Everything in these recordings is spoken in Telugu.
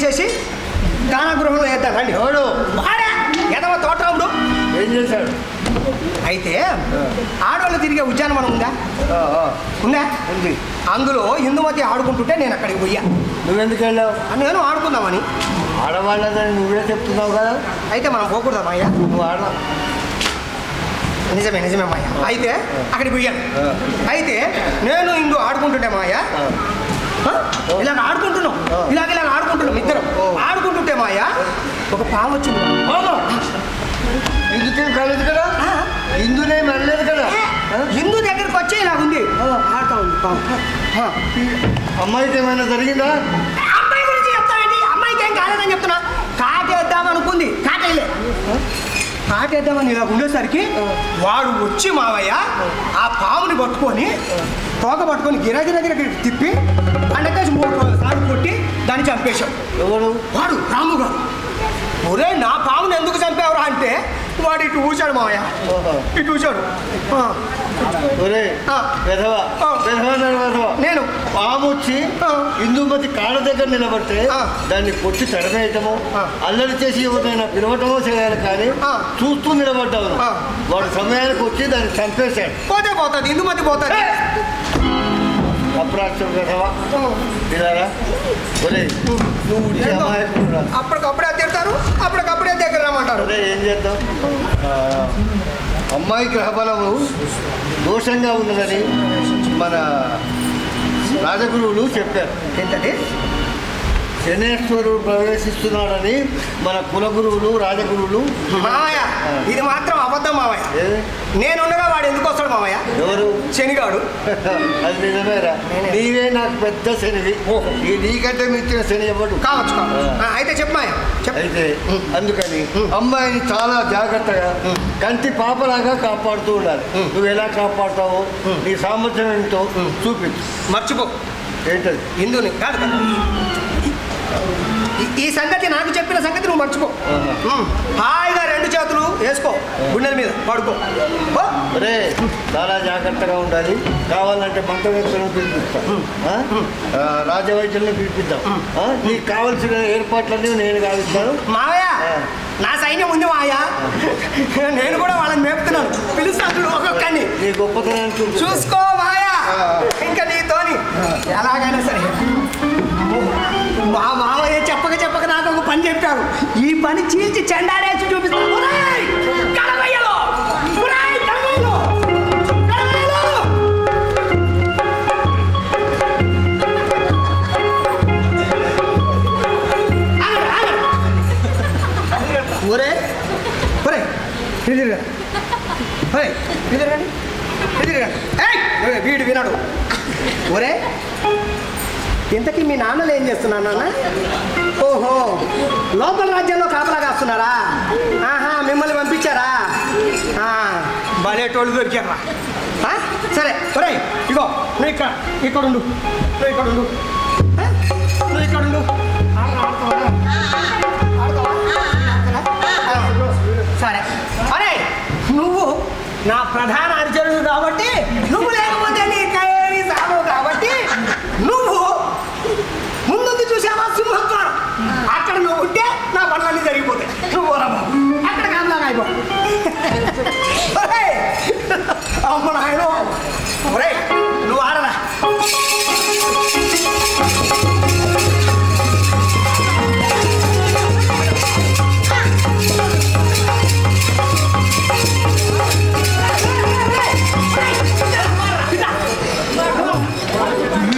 తీసేసి దానగృహంలో వేద్దాం రండి. ఎవడు ఎదవ తోటరాముడు ఏం చేశాడు? అయితే ఆడవాళ్ళు తిరిగే ఉద్యానవనం ఉందా? ఉందా? ఉంది. అందులో ఇందుమతి ఆడుకుంటుంటే నేను అక్కడికి పోయా. నువ్వెందుకు వెళ్ళావు? నేను ఆడుకుందామని. ఆడవాళ్ళదని నువ్వే చెప్తున్నావు కదా. అయితే మనం పోకూడదా మాయ్యా? నువ్వు ఆడ నిజమే నిజమే మాయ. అయితే అక్కడికి పోయాను. అయితే నేను ఇందు ఆడుకుంటుంటే మాయ ఇలాగ ఆడుకుంటున్నాం, ఇలాగ ఆడుకుంటున్నాం, ఇద్దరం ఆడుకుంటుంటే మాయ ఒక పాము వచ్చింది. ఇందుకేం కాలేదు కదా, ఇందునేం వెళ్ళలేదు కదా. ఇందు దగ్గరకు వచ్చి ఇలా ఉంది, ఆడుతా ఉంది పాము. అమ్మాయికి ఏమైనా జరిగిందా? అమ్మాయి గురించి చెప్తానండి. అమ్మాయికి ఏం కాలేదని చెప్తున్నా. కాటేద్దాం అనుకుంది, కాటేయలే. కాటేద్దామని ఇలా ఉండేసరికి వాడు వచ్చి మావయ్య ఆ పాముని పట్టుకొని తోక పట్టుకొని గిరగిర తిప్పి అండకేసి 3 సార్లు కొట్టి దాన్ని చంపేశాడు. ఎవరు? వాడు రాము గారు. ఒరే నా పాముని ఎందుకు చంపేవరా అంటే వాడు ఇటు ఊశాడు మావయ్య, ఇటు ఊశాడు. నేను పాము వచ్చి ఇందుమతి కాళ్ళ దగ్గర నిలబడితే దాన్ని పొట్టి తడమేయటము, అల్లరి చేసి ఎవరినైనా పిలవటమో చేయాలి. కానీ చూస్తూ నిలబడ్డావు. వాడు సమయానికి వచ్చి దాన్ని చంపేశాడు. పోతే పోతుంది, ఇందుమతి పోతుంది. అప్రాచ్యం కదవా పిల్లరా. అప్పటికప్పుడే తిడతారు, అప్పటికప్పుడే దగ్గర రమ్మంటారు. ఏం చేద్దాం? అమ్మాయి గ్రహబలము దోషంగా ఉన్నదని మన రాజగురువులు చెప్పారు. ఏంటంటే శనేశ్వరుడు ప్రవేశిస్తున్నాడని మన కులగురువులు రాజగురువులు. మామయ్య ఇది మాత్రం అబద్ధం మామయ్య. నేనుండగా వాడు ఎందుకు వస్తాడు మామయ్య? ఎవరు? శనిగాడు. అది నిజమేరా, నీవే నాకు పెద్ద శనివి. నీకంటే మించిన శని ఎవడు కావచ్చు. అయితే చెప్పమాయ. అయితే అందుకని అమ్మాయిని చాలా జాగ్రత్తగా కంటి పాపలాగా కాపాడుతూ ఉండాలి. నువ్వు ఎలా కాపాడుతావో నీ సామర్థ్యం ఏంటో చూపించు. మర్చిపో. ఏంటది? హిందూని కాదు కదా ఈ సంగతి. నాకు చెప్పిన సంగతి నువ్వు మర్చిపో. హాయిగా 2 చేతులు వేసుకో, గుండెల మీద పడుకో. రే చాలా జాగ్రత్తగా ఉండాలి. కావాలంటే మంట వ్యక్తులను పిలిపిస్తాం, రాజవైద్యుల్ని పిలిపిద్దాం. నీకు కావాల్సిన ఏర్పాట్లన్నీ నేను కావిస్తాను. మావయ్య నా సైన్యం ఉంది మావయ్య, నేను కూడా వాళ్ళని మేపుతున్నాను. పిలుస్తాను ఒక్కొక్కడిని. నీ గొప్పతనాన్ని చూసుకో మావయ్య. ఇంకా నీతోని ఎలాగైనా సరే. మా మావయ్య చెప్పక నాకు ఒక పని చెప్పారు. ఈ పని చీల్చి చెండాడేసి చూపిస్తాను. ఒరే ఒరే వీడు వినడు. ఒరే ఇంతకీ మీ నాన్నలు ఏం చేస్తున్నారు నాన్న? ఓహో లోపల రాజ్యంలో కాపలా కాస్తున్నారా? ఆహా మిమ్మల్ని పంపించారా? బలేటోళ్ళు దొరికారా? సరే ఒరే ఇగో నువ్వు ఇక్కడుండు, నువ్వు ఇక్కడుండు. సరే అరే నువ్వు నా ప్రధాన అర్జునుడు కాబట్టి నువ్వు లేకపోతే నీకేమి సాగు కాబట్టి నువ్వు ముందు చూసావా సింహద్వారం, అక్కడ నువ్వు ఉంటే నా పనులన్నీ జరిగిపోతాయి. నువ్వు పోరా బాబు, అక్కడ కాదులాగా అయిపో. అమ్మ నాయన ఒరే నువ్వు ఆడరా.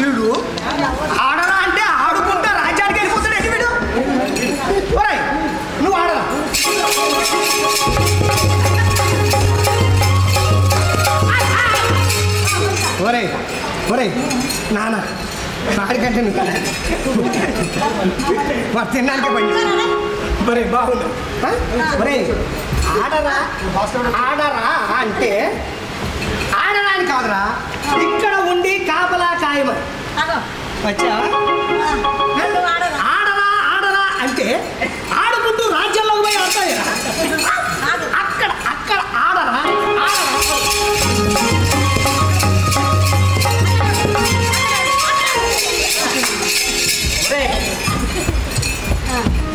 వీడు ఆడరా అంటే ఆడుకుంటా రాజ్యానికి వెళ్ళిపోతాడు. ఏంటి వీడు? ఒరే నువ్వు ఆడరా. ఒరే ఒరే నాన్న ఆడికంటే నువ్వు కదా మరి తినడానికి పోయి. ఒరే బాగుంది. ఒరే ఆడరా ఆడరా అంటే ఆడరా అని కాదురా, ఇక్కడ ఉండి కాపలా కాయమని వచ్చా. ఆడరా ఆడరా అంటే ఆడుకుంటూ రాజ్యంలోకి పోయి వస్తాయి. అక్కడ అక్కడ ఆడరా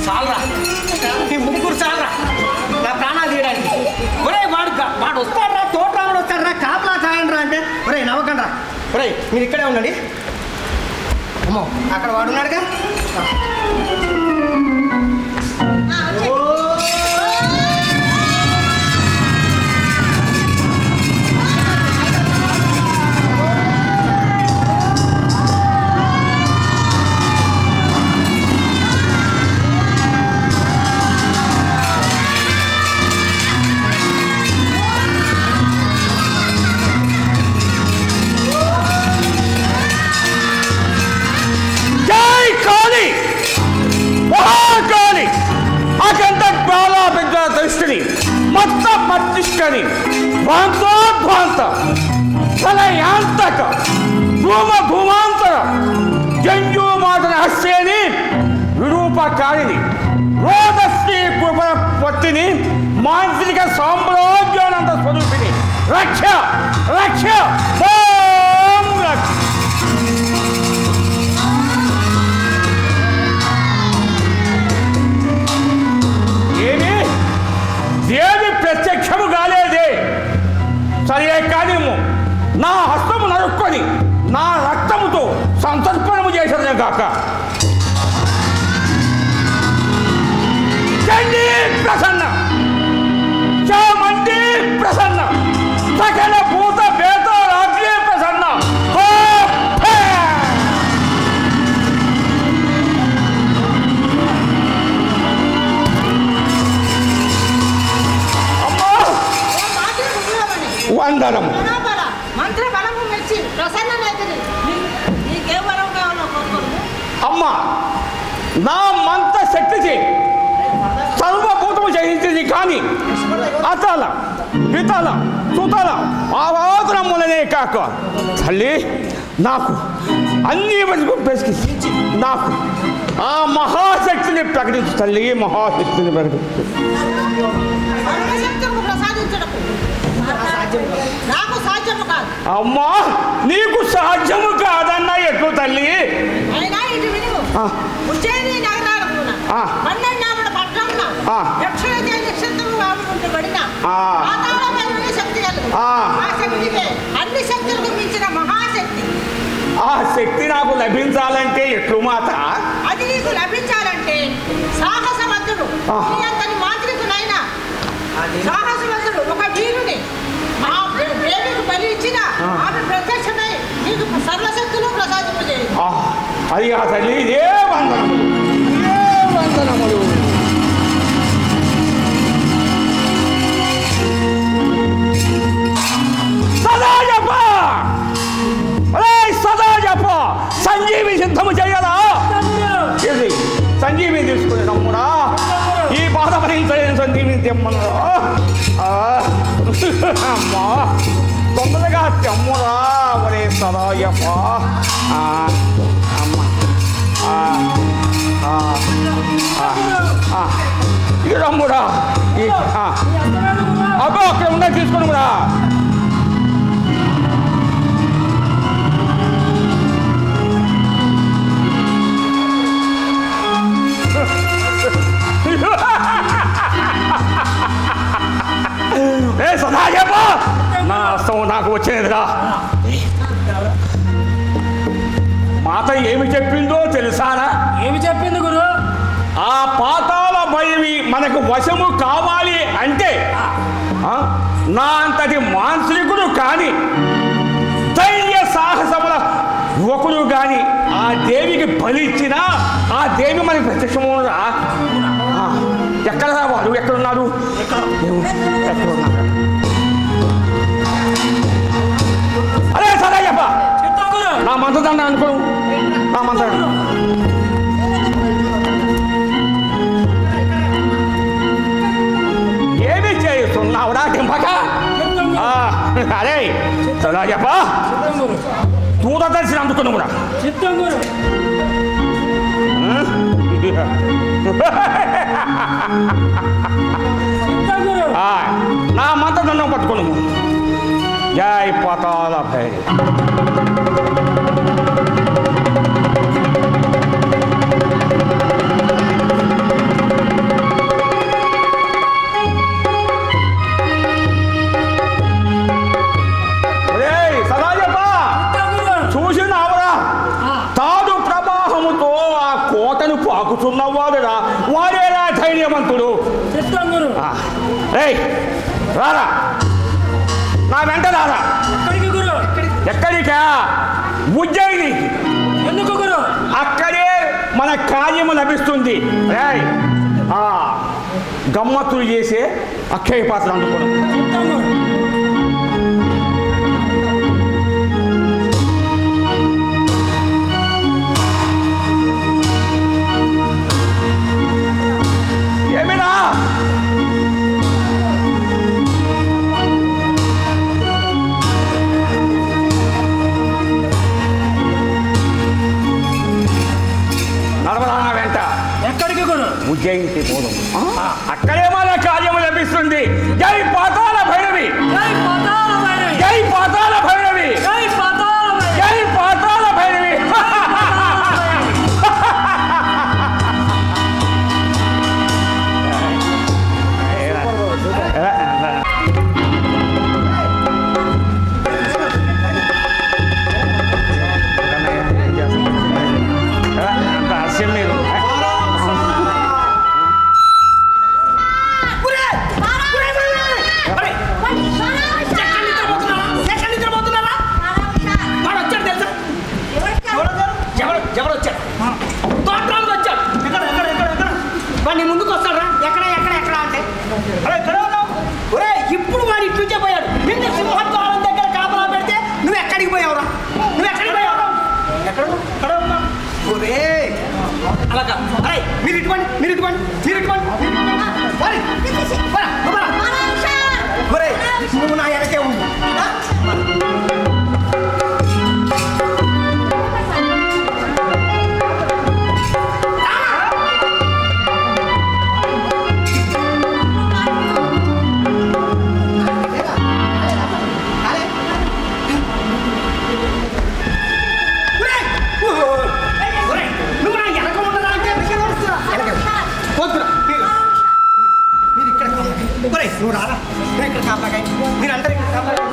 చాలరా, ఈ ముగ్గురు చాలరా నా ప్రాణాలు తీయడానికి. ఒరే వాడు వస్తాడరా, తోటరాముడు వస్తాడరా, కాపలా కాయండిరా అంటే ఒరే నవ్వకండి రా. ఒరే మీరు ఇక్కడే ఉండండి. అమ్మో అక్కడ వాడు ఉన్నాడుగా. మొత్తం మర్తిష్కని ధ్వాంతోధ్వాంత ఫలయాంతక భూమ భూమాంతర జంజూమాతన హస్యేని విరూపకారిణి రోదశ్రీ కృపణ పత్తిని మానసిక సామ్రాజ్యానంద స్వరూపిణి రక్ష రక్ష రక్ష. ఏమి దేవి ప్రత్యక్షము కాలేదే సరే కానీ నా హస్తము నరుక్కొని నా రక్తముతో సంతర్పణము చేసేదే కాక చండీ ప్రసన్న చామంతి ప్రసన్న సకల భూత భేద రాజ్ఞే ప్రసన్న. వందనము. అమ్మా నా మంత శక్తికి సర్వభూతము జయించింది కానీ అతల పితల సుతల ఆవాదనములనే కాక తల్లి నాకు అన్ని ప్రశ్నించి నాకు ఆ మహాశక్తిని ప్రకటించు తల్లి, మహాశక్తిని ప్రకటించు. అమ్మా నీకు సాధ్యము కాదన్నా ఎట్లు తల్లి? ఆ శక్తి నాకు లభించాలంటే ఎట్లు మాత? అది నీకు లభించాలంటే సాహసవంతుడు మాంత్రికునైనా సాహసవంతుడు ఒక వీరుని దేవికి బలి ఇచ్చిన ఆమె ప్రత్యక్షమై నీకు సర్వశక్తులు ప్రసాదింపజేయి. అది ఆ తల్లి ఇదే వందనములు, ఇదే వందనములు. సదా జప సదా జప సంజీవి సిద్ధము చేయాలా? సంజీవిని తీసుకుని నమ్ముడా ఈ బాధ భరించలేని సంజీవిని తెమ్మన్నా. అమ్మా తొందరగా తెమ్మురా ఒరే సదాయప్ప. అమ్మ ఇక రమ్ముడా అబ్బో అక్కడ ఉండే తీసుకున్నామురా. ఏ సదాయప్ప నా అస్తం నాకు వచ్చేదిరా. మాత ఏమి చెప్పిందో తెలుసారా? ఏమి చెప్పింది గురు? ఆ పాతాళ భైరవి మనకు వశము కావాలి అంటే నా అంతటి మాంత్రికుడు కానీ ధైర్య సాహసముల యువకుడు కానీ ఆ దేవికి బలిచ్చినా ఆ దేవి మనకి ప్రత్యక్షము. ఎక్కడ వాడు ఎక్కడున్నారు? ఎక్కడున్నారు? అరే సదాయప్ప నా మంత్రదండ అనుకో, నా మంత్ర ఏమి చేస్తున్నావురా టింపక? అరే సదాయప్ప దూత దర్శనం అందుకున్నావు కూడా చిత్తం గురు. నా మంత్రదండం పట్టుకున్నాము. జై పాతాళ భైరవి. కోటను పాకుతున్నవాడురా, వాడేరా ధైర్యవంతుడు. చెప్తాం గురు. ఏయ్ రారా, నా వెంట రారా. ఎక్కడికి గురు? ఎక్కడికా? ఉజ్జయినికి. ఎందుకు గురు? అక్కడే మన కార్యము లభిస్తుంది. రేయ్ గమ్మత్తులు చేసే అక్షయ పాత్ర అందుకోవడం. చెప్తాం గురు. ఏమిరా నడవరానా వెంట. ఎక్కడికి గురు? ఉజ్జయినికి పోదాం. అక్కడే మన కార్యము లభిస్తుంది. జై పాతాళ భైరవి, జై పాతాళ భైరవి, జై పాతాళ భైరవి, జై పాతాళ భైరవి, జై పాతాళ భైరవి. వాడిని ముందుకు వస్తాడు. ఎక్కడ ఎక్కడ ఎక్కడ అంటే ఒరే ఇప్పుడు వాడు ఇటు నుంచే పోయాడు. నిన్న సింహద్వారం దగ్గర కాపలా పెడితే నువ్వు ఎక్కడికి పోయావురా? నువ్వు ఎక్కడికి పోయావురా? ఎక్కడ ఒరే అలాగా. అరే మీరు ఇటువంటి మీరు ఇటువంటి మీరు ఇటువంటి ఒరే నువ్వు నా వెనకే ఉంది. నువ్వు రారా, నువ్వు ఇక్కడ కాపలాగా, మీరు అందరూ ఇక్కడ కాపలాగా.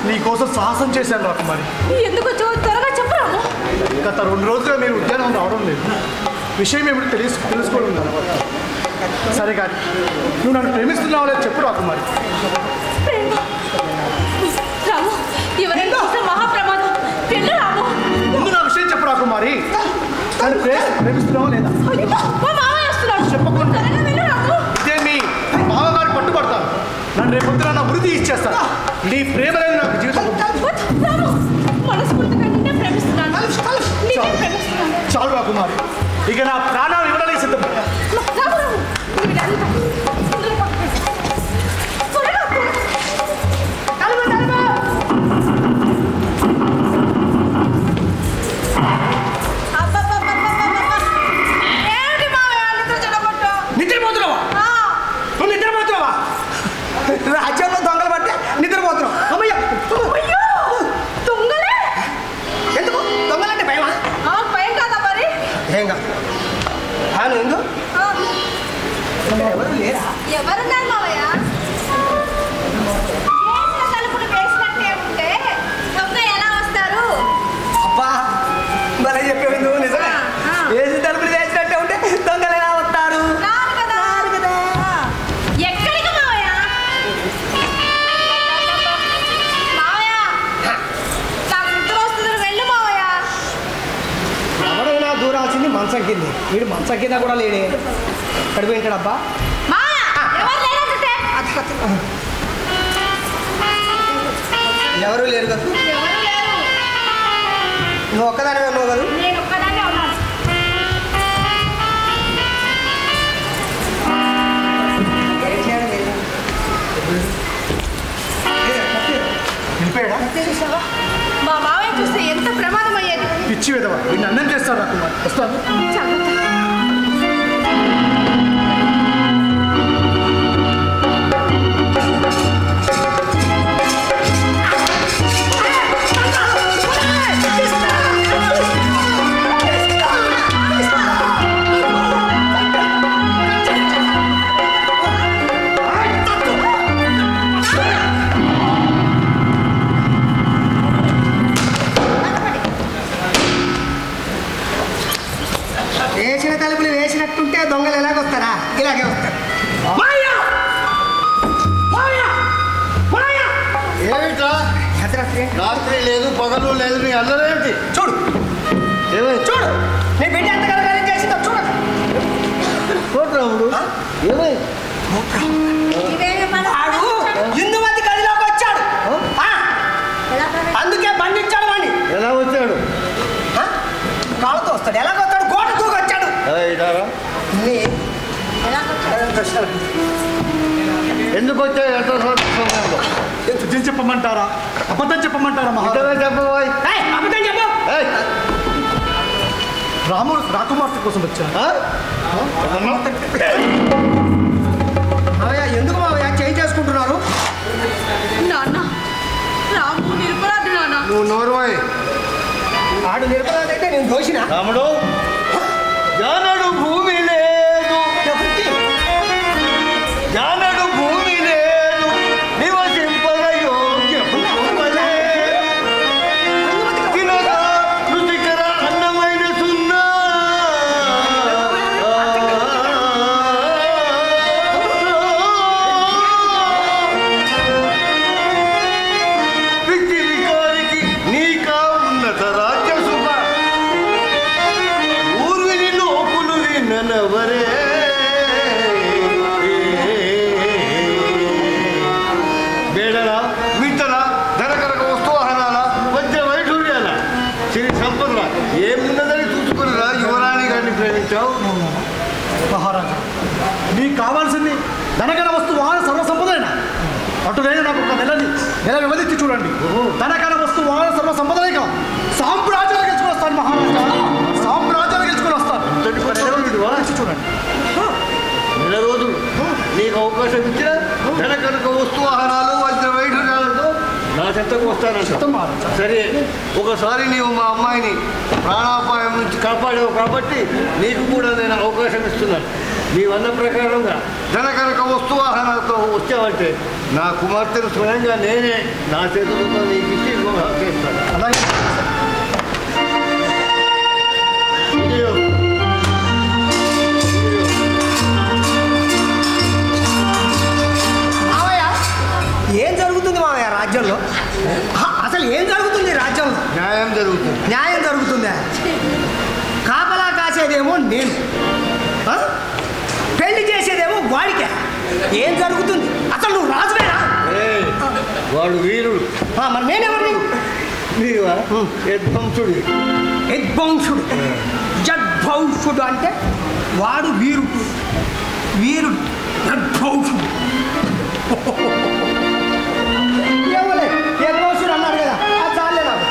నీకోసం సాహసం చేశాను రాకుమారి. ఎందుకు త్వరగా చెప్పు రాము. గత 2 రోజులుగా మీరు ఉద్యానం రావడం లేదు. విషయం ఏమిటి తెలుసుకోవడం లేదు. సరే కానీ నువ్వు నన్ను ప్రేమిస్తున్నావు లేదు చెప్పు రాకుమారి. రాము ఎవరైనా చూస్తే మహాప్రమాదం. వెళ్ళు రాము. ముందు నా విషయం చెప్పు రాకుమారి. నన్ను ప్రేమిస్తున్నావా లేదా? చెప్పకుండా ఇదే మీ మామగారు పట్టుబడతాను. నన్ను రేపొద్దున నా వృద్ధి ఇచ్చేస్తాను. నీ ప్రేమ లేదు నాకు జీవితం. చాలు రాకుమారి, ఇక నా ప్రాణాలు ఇవ్వడానికి సిద్ధం. రాజ్యంలో దొంగలు పట్టే నిద్రపోతున్నావు. అమ్మయ్య దొంగలే ఎందుకు? దొంగలంటే భయమా? భయం కాదా మరి? ఏం కాదు. ఎందుకు ఎవరు లేరా? ఎవరున్నారు మావయ్య? తలుపులు వేసినట్టే ఉంటే దొంగ ఎలా వస్తారు? అబ్బా భలే చెప్పేవి నువ్వు. నిజమే, వేసి తలుపులు వేసినట్టే ఉంటే దొంగలు ఎలా వస్తారు? ఎక్కడికి మావయ్య? మావయ్య నాకు నిద్ర వస్తుంది, వెళ్ళు మావయ్య. ఎవరైనా దూరాల్సింది మంచం కింది. వీడు మంచం కింద కూడా లేడే. ఎక్కడికి పోయింటాడబ్బా? మావయ్య ఎవరు లేరంటే లేరు కదా ఎవరు లేరు. నువ్వు ఒక్కదానివే ఉన్నావు కదా నేను ఒక్కదాన్నే ఉన్నాను. వెళ్ళిపోయాడా చూసావా మా మావయ్య చూస్తే ఎంత ప్రమాదం అయ్యేది. పిచ్చి విధవా వీడిని అన్నం చేస్తాడు నాకు వస్తాను జాగ్రత్త. వేసిన తలుపులు వేసినట్టుంటే దొంగలు ఎలాగొస్తారా ఇలాగే వస్తారు ఏమిట్రా రాత్రి లేదు పగలు లేదు నీ అల్లరేమిటి చూడు ఏమైంది చూడు నీ బిడ్డ ఎంత కలగాలి చేసిందో చూడు రాముడు ఏమైంది ఇదేమి మన వాడు ఇందుమతి గదిలోకి వచ్చాడు ఆ, అందుకే బంధించాడు వాడిని ఎలా వచ్చాడు కాళ్ళతో వస్తాడు ఎలాగొస్తాడు గోడ దూకి వచ్చాడు ఇదారా ప్రశ్నలు ఎందుకు వచ్చావు ఎంత సమయంలో నిజం చెప్పమంటారా అబద్ధం చెప్పమంటారా మహారాజా చెప్పబోయ్ ఏయ్, అబద్ధం చెప్పు రాముడు రాకుమార్తె కోసం వచ్చాను మావయ్య ఎందుకు మావయ్య చేయి చేసుకుంటున్నారు నాన్న రాము నిరపరాధి నాన్న. నువ్వు నోరువాయ్ ఆడు నిరపరాధి అయితే నేను దోషినా రాముడు జానడు భూమి లేదు జానడు భూమి లేదు నివసింపద యోగ్యము వలె. తినగా రుచికర అన్నమైన సున్నా పిచ్చిరికారికి నీకా ఉన్నత రాజ్య సుఖ ఊర్విని లోకులు విన్ననవరే బేడల మిట్టల ధనకరక వస్తువాహనాల వజ్ర వైఢూర్యాల సిరి సంపదల ఏమున్నదని చూసుకునిరా యువరాణి గారిని ప్రేమించావు మహారాజా నీకు కావాల్సింది ధనకర వస్తు వాహన సర్వసంపదైనా అటువైనా నాకు ఒక నెల వ్యవధించి చూడండి ధనకర వస్తు వాహన సర్వసంపదనే కాదు సామ్రాజ్యాలు గెలుచుకొని వస్తాను మహారాజా సామ్రాజ్యాలు గెలుచుకొని వస్తాను అంతటి పని ఎవరిదివా? వచ్చి చూడండి నెల రోజులు నీకు అవకాశం ఇచ్చిన ధనకరక వస్తువాహనాలు వజ్ర వైఢూర్యాలతో నా చెత్తకు వస్తానంట మహారాజా సరే ఒకసారి నీవు మా అమ్మాయిని ప్రాణాపాయం నుంచి కాపాడావు కాబట్టి నీకు కూడా నేను అవకాశం ఇస్తున్నాను నీవన్న ప్రకారంగా ధనకరక వస్తువాహనాలతో వచ్చావంటే నా కుమార్తెను స్వయంగా నేనే నా చేతులతో నీకు ఇచ్చి వివాహం చేస్తాను అలాగే ఇదిగో. మావయ్య ఏం జరుగుతుంది మావయ్య రాజ్యంలో అసలు ఏం జరుగుతుంది రాజ్యంలో న్యాయం జరుగుతుంది న్యాయం జరుగుతుందా కాపలా కాసేదేమో నేను ఆ? పెళ్లి చేసేదేమో వాడికే ఏం జరుగుతుంది అసలు నువ్వు రాజువేనా ఏయ్, వాడు వీరుడు మరి నేనెవరిని నీవా యద్వంశుడి యద్వంశుడు జద్భౌషుడు అంటే వాడు వీరుడు వీరుడు యద్భౌషుడు ఏమోలే యద్భౌషుడు అన్నాడు కదా అది చాలే నాకు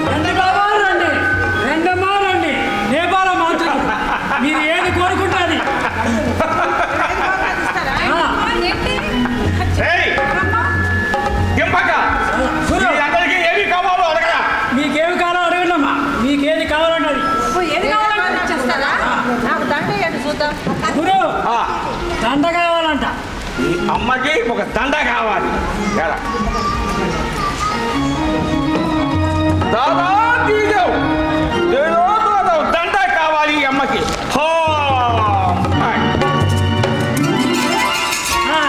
రండి బాబా రండి రెండమ్మా రండి నేపాల మంత్రులు మీరు ఏది కోరుకుంటుంది ఏంటి ఏయ్, గింపక గురు మీ అందరికీ ఏమి కావాలో అడగరా మీకేమి కావాలో అడగండమ్మా మీకేది కావాలన్నది ఏది కావాలంటే ఇచ్చేస్తారా? నాకు దండ ఏంటి చూద్దాం. గురు ఆ, దండ కావాలంట ఈ అమ్మకి ఒక దండ కావాలి ఎలా దాదా తీదేవు దండ కావాలి ఈ అమ్మకి హో ఆ,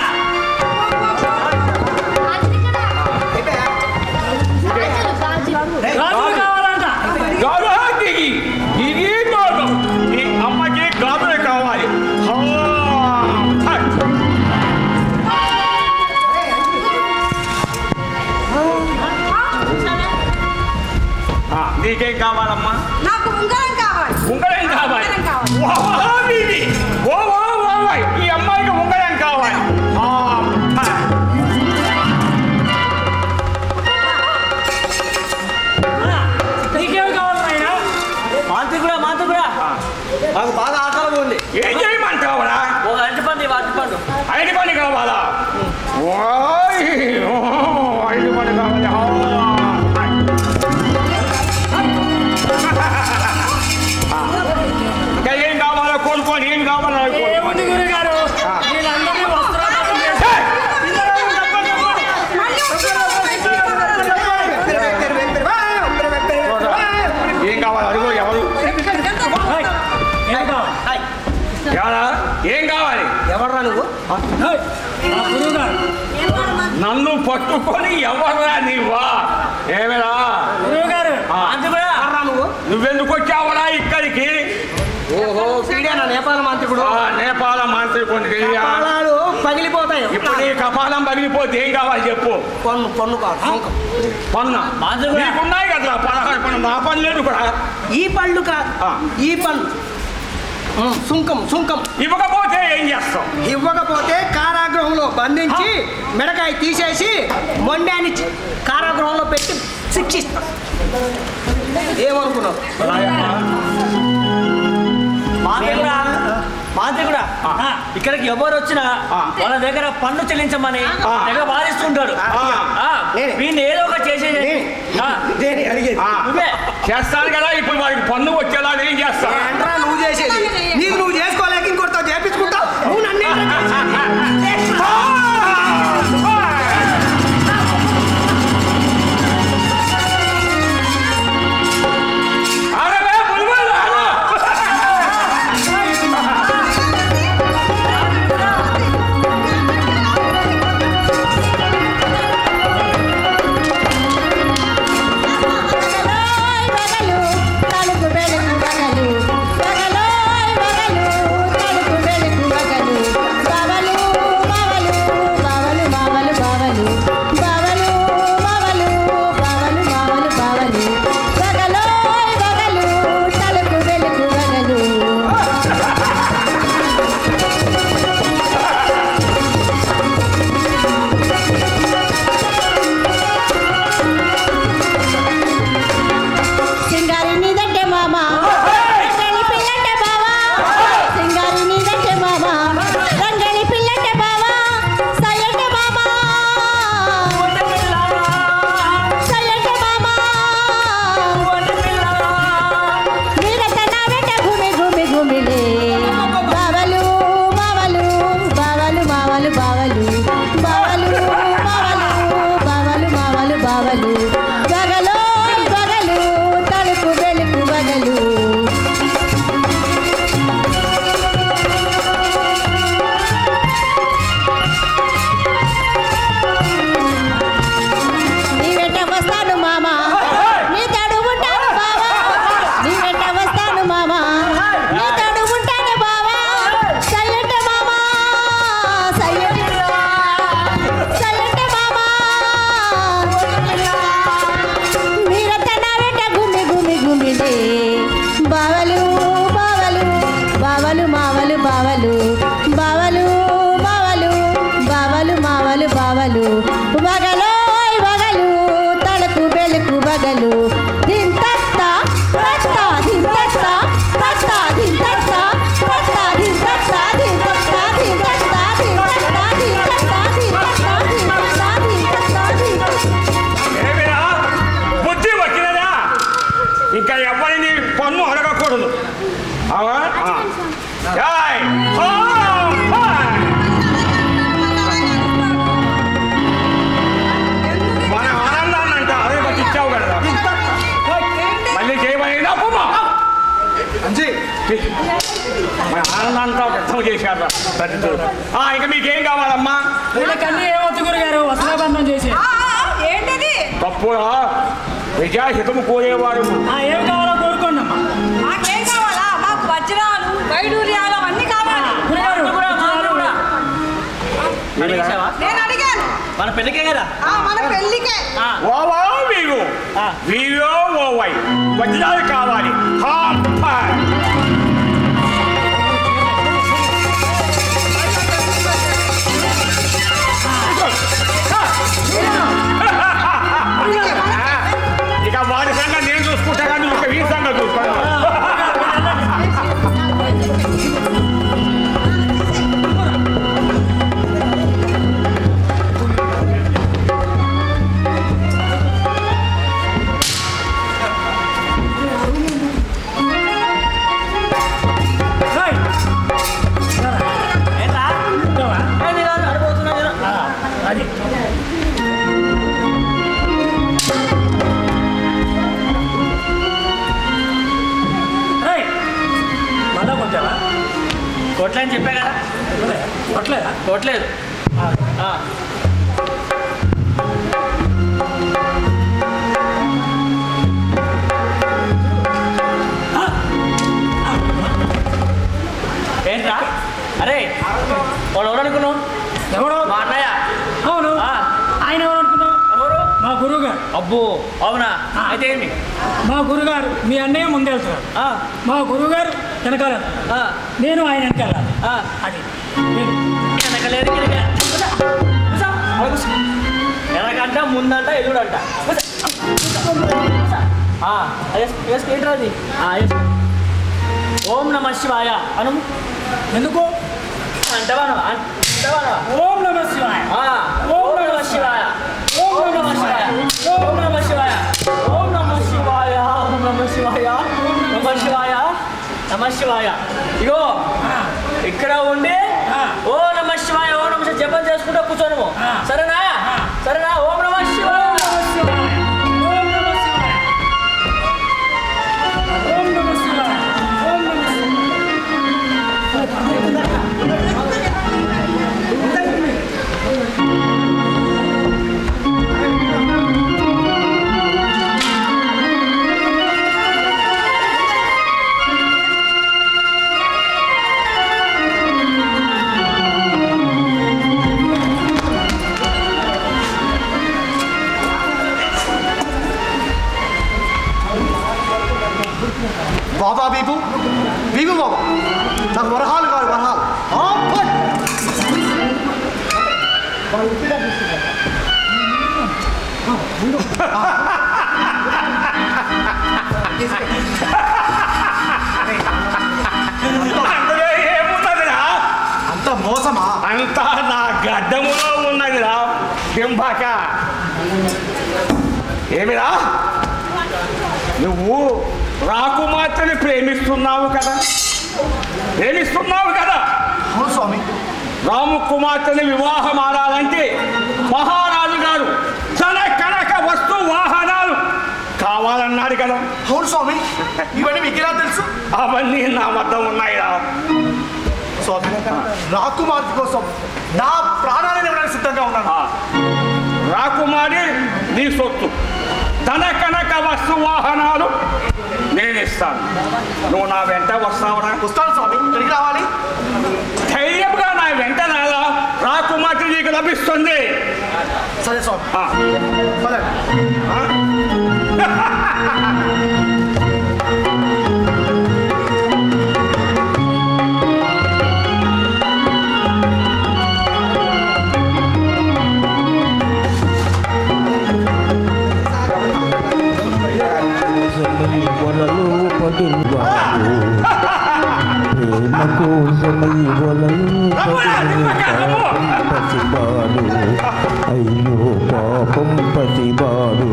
నీకేం కావాలమ్మా? నాకు ఉంగరం కావాలి. ఉంగరం కావాలి. ఉంగరం కావాలి. ఈ అమ్మాయికి ఉంగరం కావాలి. నీకేమి కావాలి నాయన? మాంత్రికుడా నాకు బాగా ఆకలిగా ఉంది. ఏం చేయమంటావురా? ఒక అరటిపండు అరటిపండు కావాలా? అరటిపండు కావాలి. ఏం కావాలో కోరుకోని, ఏం కావాలో ఏముంది గురుగారు, వీళ్ళందరినీ వస్త్రాలు చేసి ఏం కావాలి అడుగు. ఎవరు ఏం కావాలి? ఎవర్రా నువ్వు? గురువుగారు నన్ను పట్టుకొని ఎవర్రా నీవా? ఏమిరా గురువుగారు నువ్వెందుకు వచ్చావరా ఇక్కడికి? ఓహో సీడేనా నేపాల మాంత్రికుడు? నేపాల మాంత్రికుడికి కపాలాలు పగిలిపోతాయి. ఇప్పుడు నీ కపాలం పగిలిపోతే ఏం కావాలి చెప్పు? పన్ను కాదు, పన్ను నీకున్నాయి కదా 16 పన్ను. నా పని లేదు కూడా. ఈ పళ్ళు కాదు, ఈ పళ్ళు సుంకం. ఇవ్వకపోతే ఏం చేస్తాం? ఇవ్వకపోతే కారాగృహంలో బంధించి మెడకాయ తీసేసి మొండాన్ని కారాగృహంలో పెట్టి శిక్షిస్తాం. ఏమనుకున్నావు? మాంత్రికుడా ఇక్కడికి ఎవరు వచ్చినా వాళ్ళ దగ్గర పన్ను చెల్లించమని తెగ బాధిస్తుంటాడు. వీళ్ళు ఏదో ఒకటి చేసేది చేస్తాను కదా. ఇప్పుడు వాడికి పన్ను వచ్చేలా ఏం చేస్తాను? నువ్వు చేసేది నీకు నువ్వు చేసుకోలేక ఇంకొకరితో చేపించుకుంటావు. నువ్వు నన్ను ఆనందంతా వ్యక్తం చేశారు. ఇక మీకేం కావాలమ్మా? వీళ్ళకన్నీ ఏమొద్దు గురుగారు, వస్త్రాబంధం చేసి. ఏంటది? తప్పురా, విజయహితము కోరేవారు. ఏం కావాలో కోరుకోండమ్మా. మాకేం కావాలా? మాకు వజ్రాలు వైడూర్యాలు అవన్నీ కావాలి. నేను అడిగాను. మన పెళ్ళికే కదా? మన పెళ్ళికే. వీవు VOY వజ్రాలు కావాలి. ఇక వాడి సంగతి నేను చూసుకుంటా కానీ ఒక ఈ సంగతి చూసుకుంటా. కొట్లని చెప్పా కదా. కొట్టలేదా? కొట్టలేదు. ఏంట్రా? అరే వాడు ఎవరు అనుకున్నావు? ఎవరు? మా అన్నయ్య. అవును. ఆయన ఎవరు అనుకున్నావు? ఎవరు? మా గురువు గారు. అబ్బో అవునా? అయితే ఏంటి? మా గురుగారు మీ అన్నయ్య ముందే వెళ్తున్నారు. మా గురువుగారు వెనకాల, నేను ఆయన వెనకాల. అది వెనకలేదు వెనకంట ముందంట ఎదుడంట. ఏంటది? ఓం నమ శివాయ అను. ఎందుకు అంటవాను? ఓం నమ శివాయ. ఓం నమ శివాయ. ఓం నమ శివాయ. ఓం నమ శివాయ. ఓం నమ శివాయ. ఓం నమ శివాయ. నమ శివాయ. నమ శివాయ. ఇగో ఇక్కడ ఉండి ఓ నమ శివాయ ఓ నమ శివాయ జపం చేసుకుంటూ కూర్చోను. సరేనా? సరేనా? ఓం నమ శివాయ. ఓం నమ శివాయ. ఓం నమ శివాయ. ఓం నమ బాబా వీవు బాబా నాకు వరహాలు కాదు వరహాలు. అందులో ఏమున్నదిరా? అంత మోసమా? అంతా నా గడ్డములో ఉన్నదిరా పింబాక. ఏమిరా నువ్వు రాకుమార్తెని ప్రేమిస్తున్నావు కదా? అవును స్వామి. రాము కుమార్తెని వివాహం ఆడాలంటే మహారాజు గారు తన కనక వస్తు వాహనాలు కావాలన్నాడు కదా? అవును స్వామి. ఇవన్నీ మీకు ఎలా తెలుసు? అవన్నీ నా వద్ద ఉన్నాయిరా స్వామి. రాకుమార్తె కోసం నా ప్రాణాలను ఇవ్వడానికి సిద్ధంగా ఉన్నాను. రాకుమారి నీ సొత్తు, తన కనక వస్తు వాహనాలు నేను ఇస్తాను. నువ్వు నా వెంట వస్తావురా? వస్తాను స్వామి. ఎక్కడికి రావాలి? ధైర్యంగా నా వెంట రాలా, రాకుమార్తె నీకు లభిస్తుంది. సరే స్వామి. వలలో పడినవాడు ప్రేమ కోసమై వలలో పసిబాడు. అయ్యో పాపం పసిబాడు.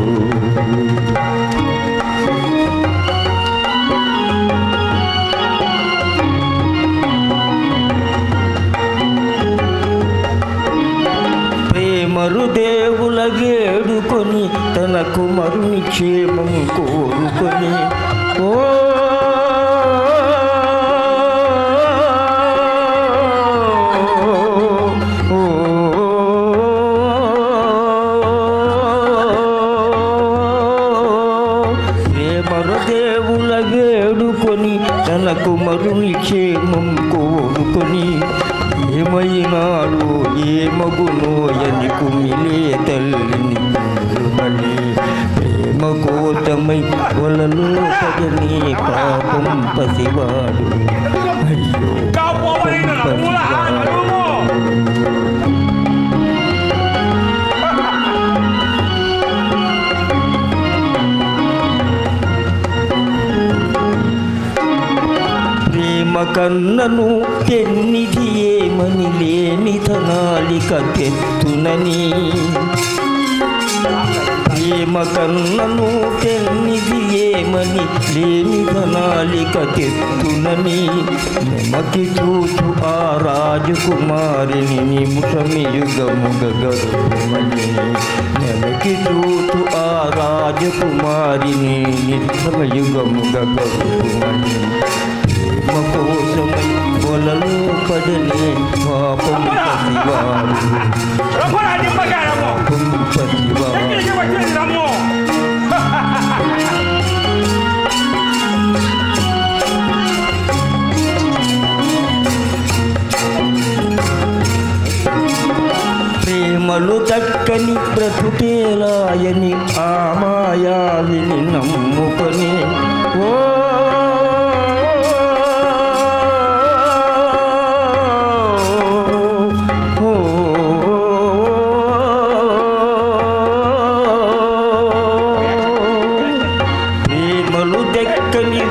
ప్రేమరు దేవుల గేడుకొని తన కుమరుని క్షేమం కోరుకొని ఓ ప్రేమరు దేవుల గేడుకొని తన కుమరుని క్షేమం కోరుకొని ఏమైనాడు ఏమగునో అని కుమిలే తల్లిని వలలో పడని పాపం పసివాడు అయ్యో ప్రేమ కన్నను తెన్నిది ఏమని లేని తనాలిక తెత్తునని ప్రేమ కన్నను తెన్నిది ఏమని లేని ధనాలిక తెత్తునని నెమకి చూచు ఆ రాజకుమారిని నిముషమియుగముగ గరుమని నెమకి చూచు ఆ రాజకుమారిని నిముషమియుగముగ గరుమని ప్రేమ కోసమై వలలో పడని పాపం పసివాడు పాపం పసివాడు ప్రేమలు దక్కని బ్రతుకేలాయని ఆ మాయావిని నమ్ముకొని ఓ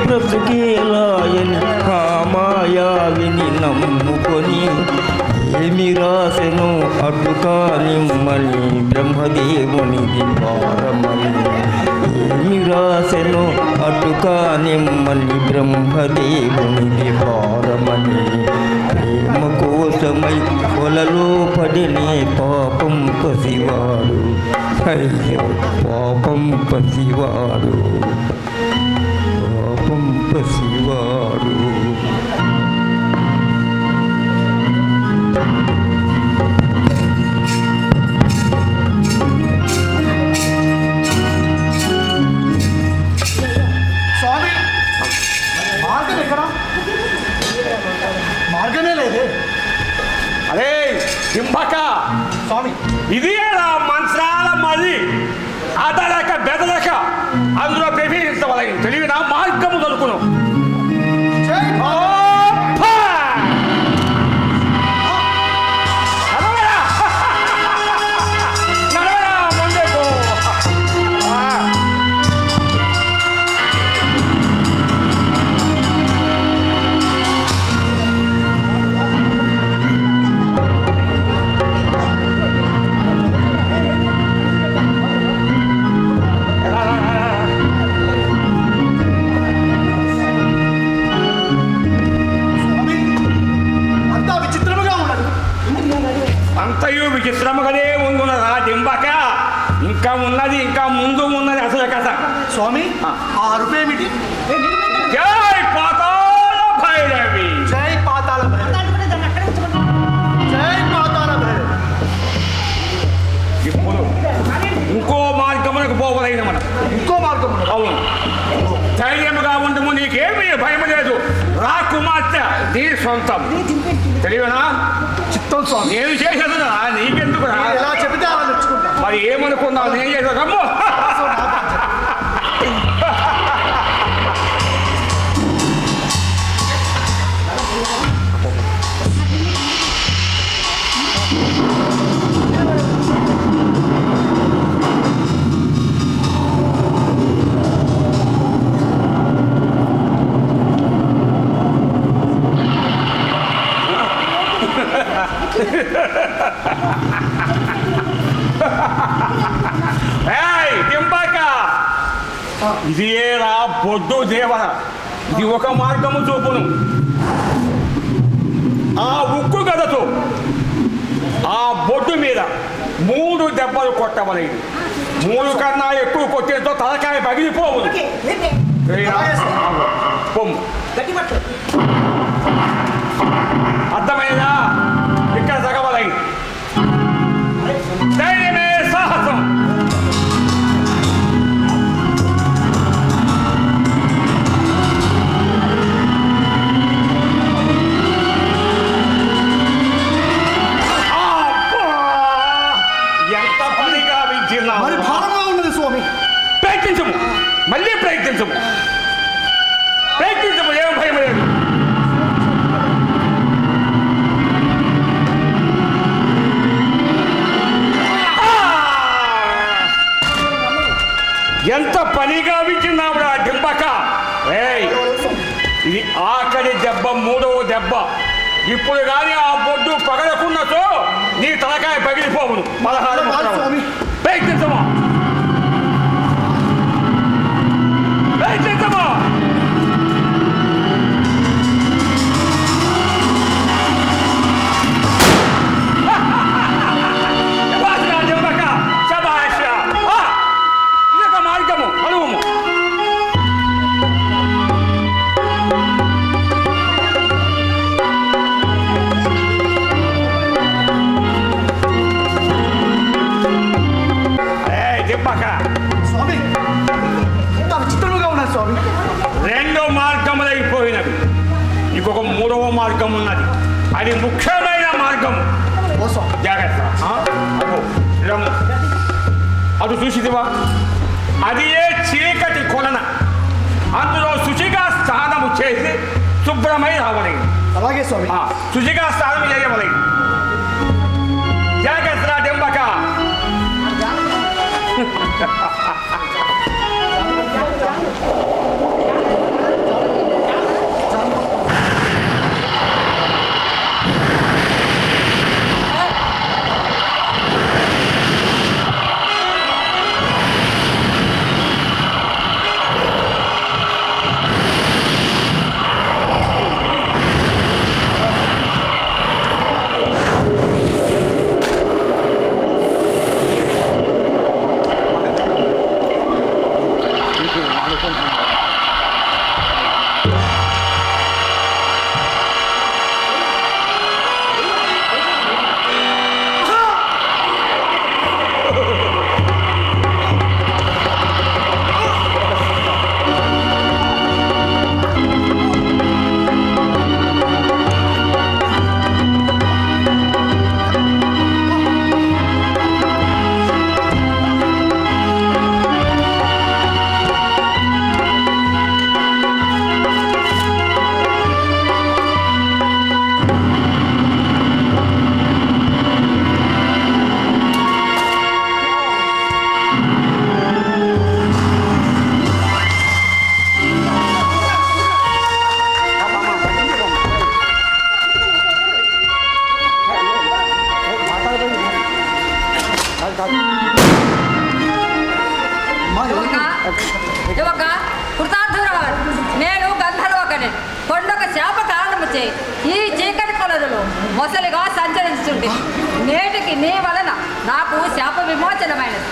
బ్రతుకేలాయని ఆ మాయావిని నమ్ముకొని ఏమి రాసెను అడ్డుకానిమ్మని బ్రహ్మదేవునిది భారమని ఏమి రాసెను అడ్డుకానిమ్మని బ్రహ్మదేవునిది భారమని ప్రేమ కోసమై పొలలో పడినే పాపం పసివాడు అయ్యో పాపం పసివాడు పాపం పసివాడు స్వామి మార్గం ఎక్కడ మార్గమే లేదే అరే హింబక స్వామి ఇది మంత్రాల మది అదలక బెదలక అందులో ప్రవేశించవలగి తెలివిన మార్గము దొరుకును అంతయు విచిత్రముగానే ఉండున్నదా దింబక ఇంకా ఉన్నది ఇంకా ముందు ఉన్నది అసలు కథ స్వామి ఆ అరుపేమిటి జై పాతాళ భైరవి జై పాతాళ భైరవి జై పాతాళ భైరవి ఇప్పుడు ఇంకో మార్గమునకు పోవలైన మనం ఇంకో మార్గం అవును ధైర్యముగా ఉండము నీకేమీ భయం లేదు రా కుమార్తె నీ సొంతం తెలియనా చిత్తం స్వామి నేను చేసేదా నీకెందుకు ఎలా చెబితే అలా తెచ్చుకుంటా మరి ఏమనుకున్నావు నేను చేసేదమ్మో ఇది ఏరా బొడ్డు దేవర ఇది ఒక మార్గము చూపును ఆ ఉక్కు గదతో ఆ బొడ్డు మీద 3 దెబ్బలు కొట్టవలేదు 3 కన్నా ఎక్కువ కొట్టేతో తలకాయ పగిలిపోవు అర్థమైందా ఇక్కడ తగవలై ధైర్యమే సాహసం మరి భారంగా ఉన్నది స్వామి ప్రయత్నించము మళ్ళీ ప్రయత్నించము పని గావించినావురా డింబక. ఇది ఆఖరి దెబ్బ, 3వ దెబ్బ. ఇప్పుడు కానీ ఆ బొడ్డు పగలకున్నతో నీ తలకాయ పగిలిపోవును. 16 ప్రయత్నించమా ప్రయత్నించమా. ఇదొక మార్గము, అనుభవము. స్వామి, ఎంత విచిత్రంగా ఉన్నది స్వామి. 2 మార్గములైపోయినవి. ఇంకొక 3వ మార్గం ఉన్నది. అది ముఖ్యమైన మార్గం. జాగ్రత్త. అది చూసిదివా, అది ఏ చీకటి కొలన. అందులో శుచిగా స్నానము చేసి శుభ్రమై రావలేదు. అలాగే స్వామి. శుచిగా స్నానం చేయవలేదు. జాగ్రత్త డెంబక. నేను గంధర్వకని కొండొక శాప కారణము చేయి ఈ చీకటి కొలదులు మొసలిగా సంచరించుంది. నేటికి నీ వలన నాకు శాప విమోచనమైనది.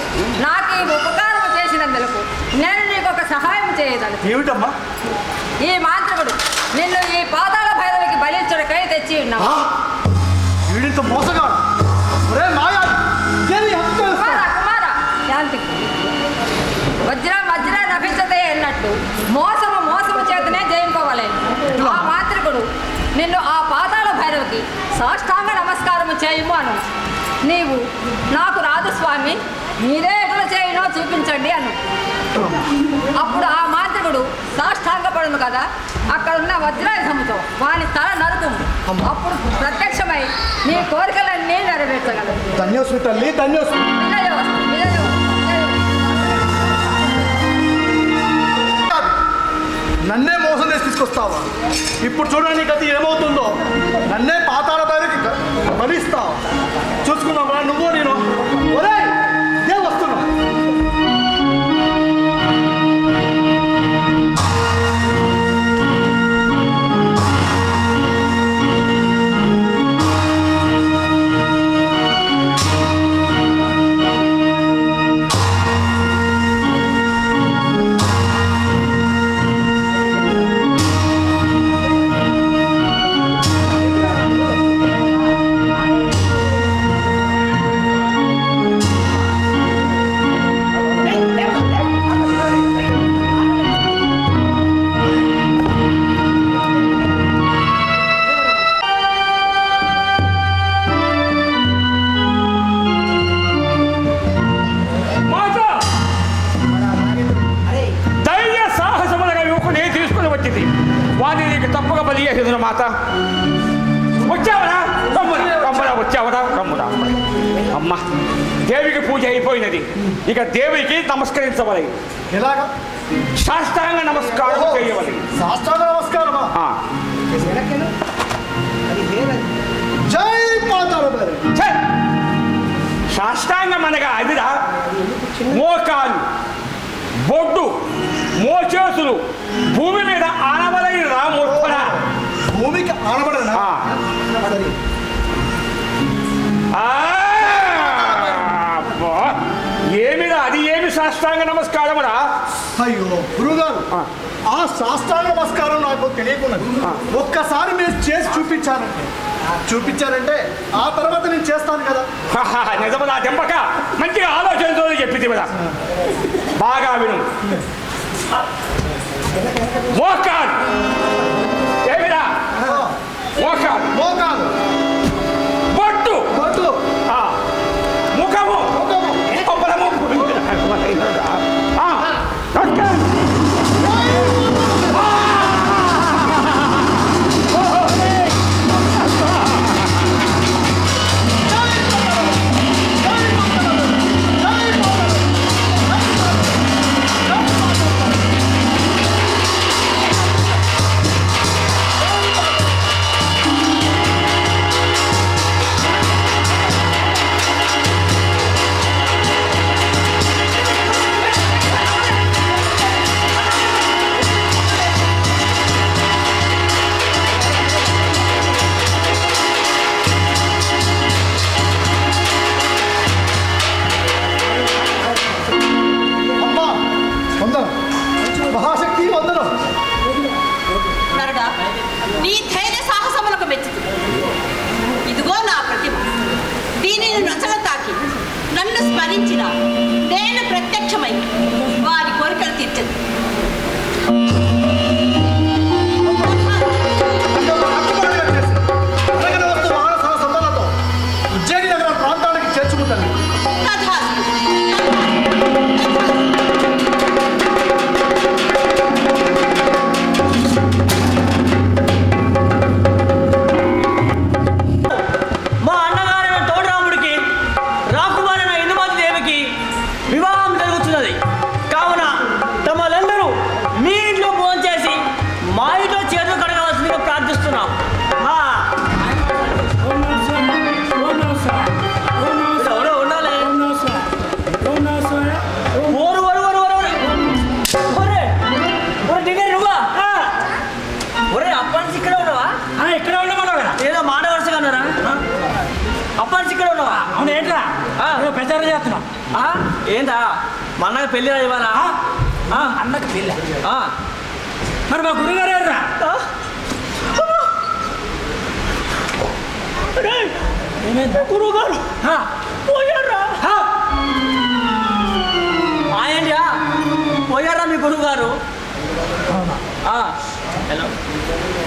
నాకు ఈ ఉపకారం చేసినందుకు నేను నీకు ఒక సహాయం చేయగలను. ఏమిటమ్మా? ఈ మాంత్రికుడు నిన్ను ఈ పాతాళ భైరవికి బలించుడికై తెచ్చి ఉన్నావు. వీడింత మోసగాడు. కుమారా శాంతి. వజ్రం వజ్రం నభించతే అన్నట్టు మోసము చేతనే జయించుకోవాలి. ఆ మాంత్రికుడు నిన్ను ఆ పాతాళ భైరవికి సాష్టాంగ నమస్కారము చేయము అను. నీవు నాకు రాదు స్వామి, మీరే ఎట్లా చేయనో చూపించండి అను. అప్పుడు ఆ మాంత్రికుడు సాష్టాంగపడును కదా, అక్కడ ఉన్న వజ్రాయుధముతో వాని తల నరుకు. అప్పుడు ప్రత్యక్షమై నీ కోరికలన్నీ నెరవేర్చగలరు. ధన్యోస్మి తల్లి, ధన్యోస్మి. నన్నే మోసం చేసి తీసుకొస్తావా? ఇప్పుడు చూడండి గతి ఏమవుతుందో. నన్నే పాతాళ భైరవికి బలిస్తావు. చూసుకున్నావా నువ్వు నేను? ఒరే ఇదే వస్తున్నా. మాత వచ్చావరా? రమ్మురా వచ్చావరా? రమ్మురా అమ్మ. దేవికి దేవుడికి పూజ అయిపోయినది. ఇక దేవుడికి నమస్కరించవలెను. ఎలాగా? సాష్టాంగ నమస్కారం చేయవలెను. సాష్టాంగ నమస్కారమా? జై పాతాళ భైరవి. సాష్టాంగం అనగా అదిరా మోకాలు, బొడ్డు, మోచేతులు భూమి మీద ఆనవలైన రామూర్ఖుడ. భూమికి ఆనబడనా? ఏమిరా అది? ఏమి సాష్టాంగ నమస్కారమురా? అయ్యో గురువుగారు, ఆ సాష్టాంగ నమస్కారం నాకు తెలియకున్నది. ఒక్కసారి మీరు చేసి చూపించారంటే ఆ తర్వాత నేను చేస్తాను కదా. నిజము నా దెంపక, మంచిగా ఆలోచనతో చెప్పింది కదా. బాగా విను. మోకాలు ఏమిరా? మోకాలు, మోకాలు, బొట్టు, బొట్టు, ముఖము, మహాశక్తి వందనం. నరుడా, నీ ధైర్య సాహసములకు మెచ్చుతు. ఇదిగో నా ప్రతిమ. దీనిని నొసగ తాకి నన్ను స్మరించిన నేను ప్రత్యక్షమై వారి కోరికలు తీర్చదు. ఉజ్జయిని నగర ప్రాంతానికి చేర్చుకుంటాను. ఏంటా మా అన్నకి పెళ్ళి ఇవ్వాలా? అన్నకి పెళ్ళి మరి మా గురుగారు ఏర్రా గురువుగారు పోయారా? ఆయనయా పోయారా మీ గురువుగారు?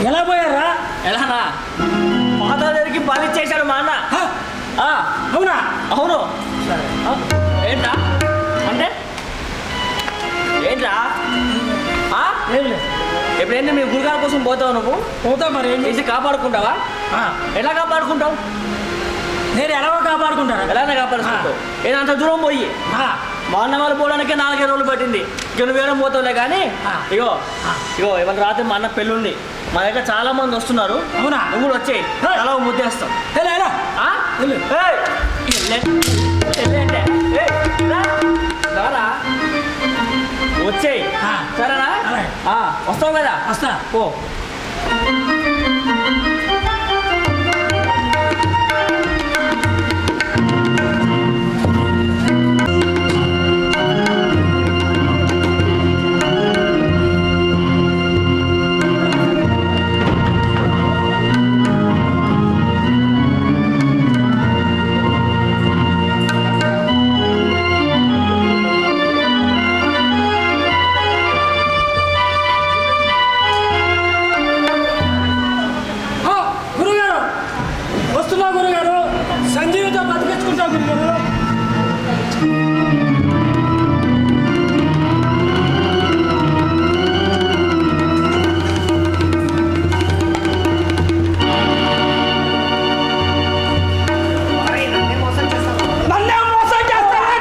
ఎలా పోయారా? ఎలానా? మాతాదేవికి బలి చేశాడు మా అన్న. అవునా? అవును. ఏంట్రా అంటే ఏంట్రా? ఎప్పుడైనా మీ గురుగారి కోసం పోతావు నువ్వు? పోతావు. మరి ఏంటి కాపాడుకుంటావా? ఎలా కాపాడుకుంటావు? నేను ఎలాగో కాపాడుకుంటాను. ఎలానే కాపాడుకుంటావు? ఏదంత దూరం పోయి మా అన్న వాళ్ళు పోవడానికే 4 రోజులు పట్టింది. ఇక నువ్వు వేరే పోతావులే కానీ ఇగో ఇవాళ రాత్రి మా అన్న పెళ్ళుంది. మా దగ్గర చాలా మంది వస్తున్నారు. అవునా? నువ్వు కూడా వచ్చేయి. చాలా ముద్దేస్తాం. వచ్చేయి సరేనా? వస్తావు కదా? వస్తా. ఓ నన్నే మోసం చేస్తావా?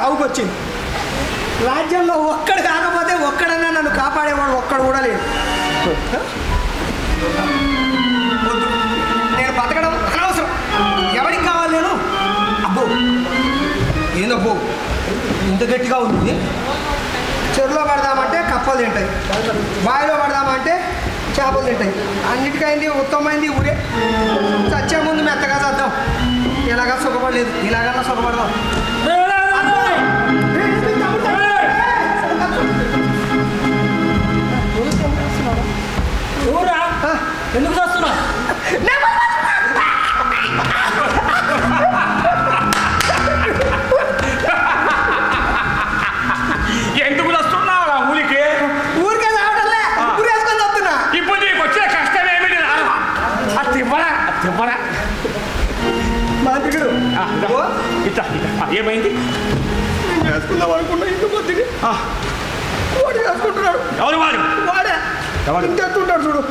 సాగుకొచ్చింది. రాజ్యంలో ఒక్కడు కాకపోతే ఒక్కడన్నా నన్ను కాపాడేవాడు ఒక్కడు కూడా లేదు. వద్దు, నేను బతకడం అనవసరం. ఎవరికి కావాలి నేను? అబ్బో ఏందబ్బో ఇంత గట్టిగా ఉంది. చెరువులో పడదామంటే కప్పలు తింటాయి, బావిలో పడదామంటే చేపలు తింటాయి. అన్నిటికైంది ఉత్తమమైంది ఊరే. చచ్చే ముందు మెత్తగా చద్దాం. ఇలాగా సుఖపడలేదు, ఇలాగన్నా సుఖపడదాం. ఎందుకు చేస్తున్నా? ఎందుకు వస్తున్నావు ఊరికి? ఊరికే రావడంలే, ఊరేసుకొని వస్తున్నా. ఇప్పుడు నీకు వచ్చే కష్టం ఏమిటి? అది తివ్వరా తివ్వరా మాంత్రికుడు ఇట్లా ఏమైంది? వేసుకుందాం అనుకున్నా, ఇంటికి వచ్చింది వాడు వేసుకుంటున్నాడు. ఎవరు వాడు? వాడే ఇంకెత్తుంటాడు చూడు.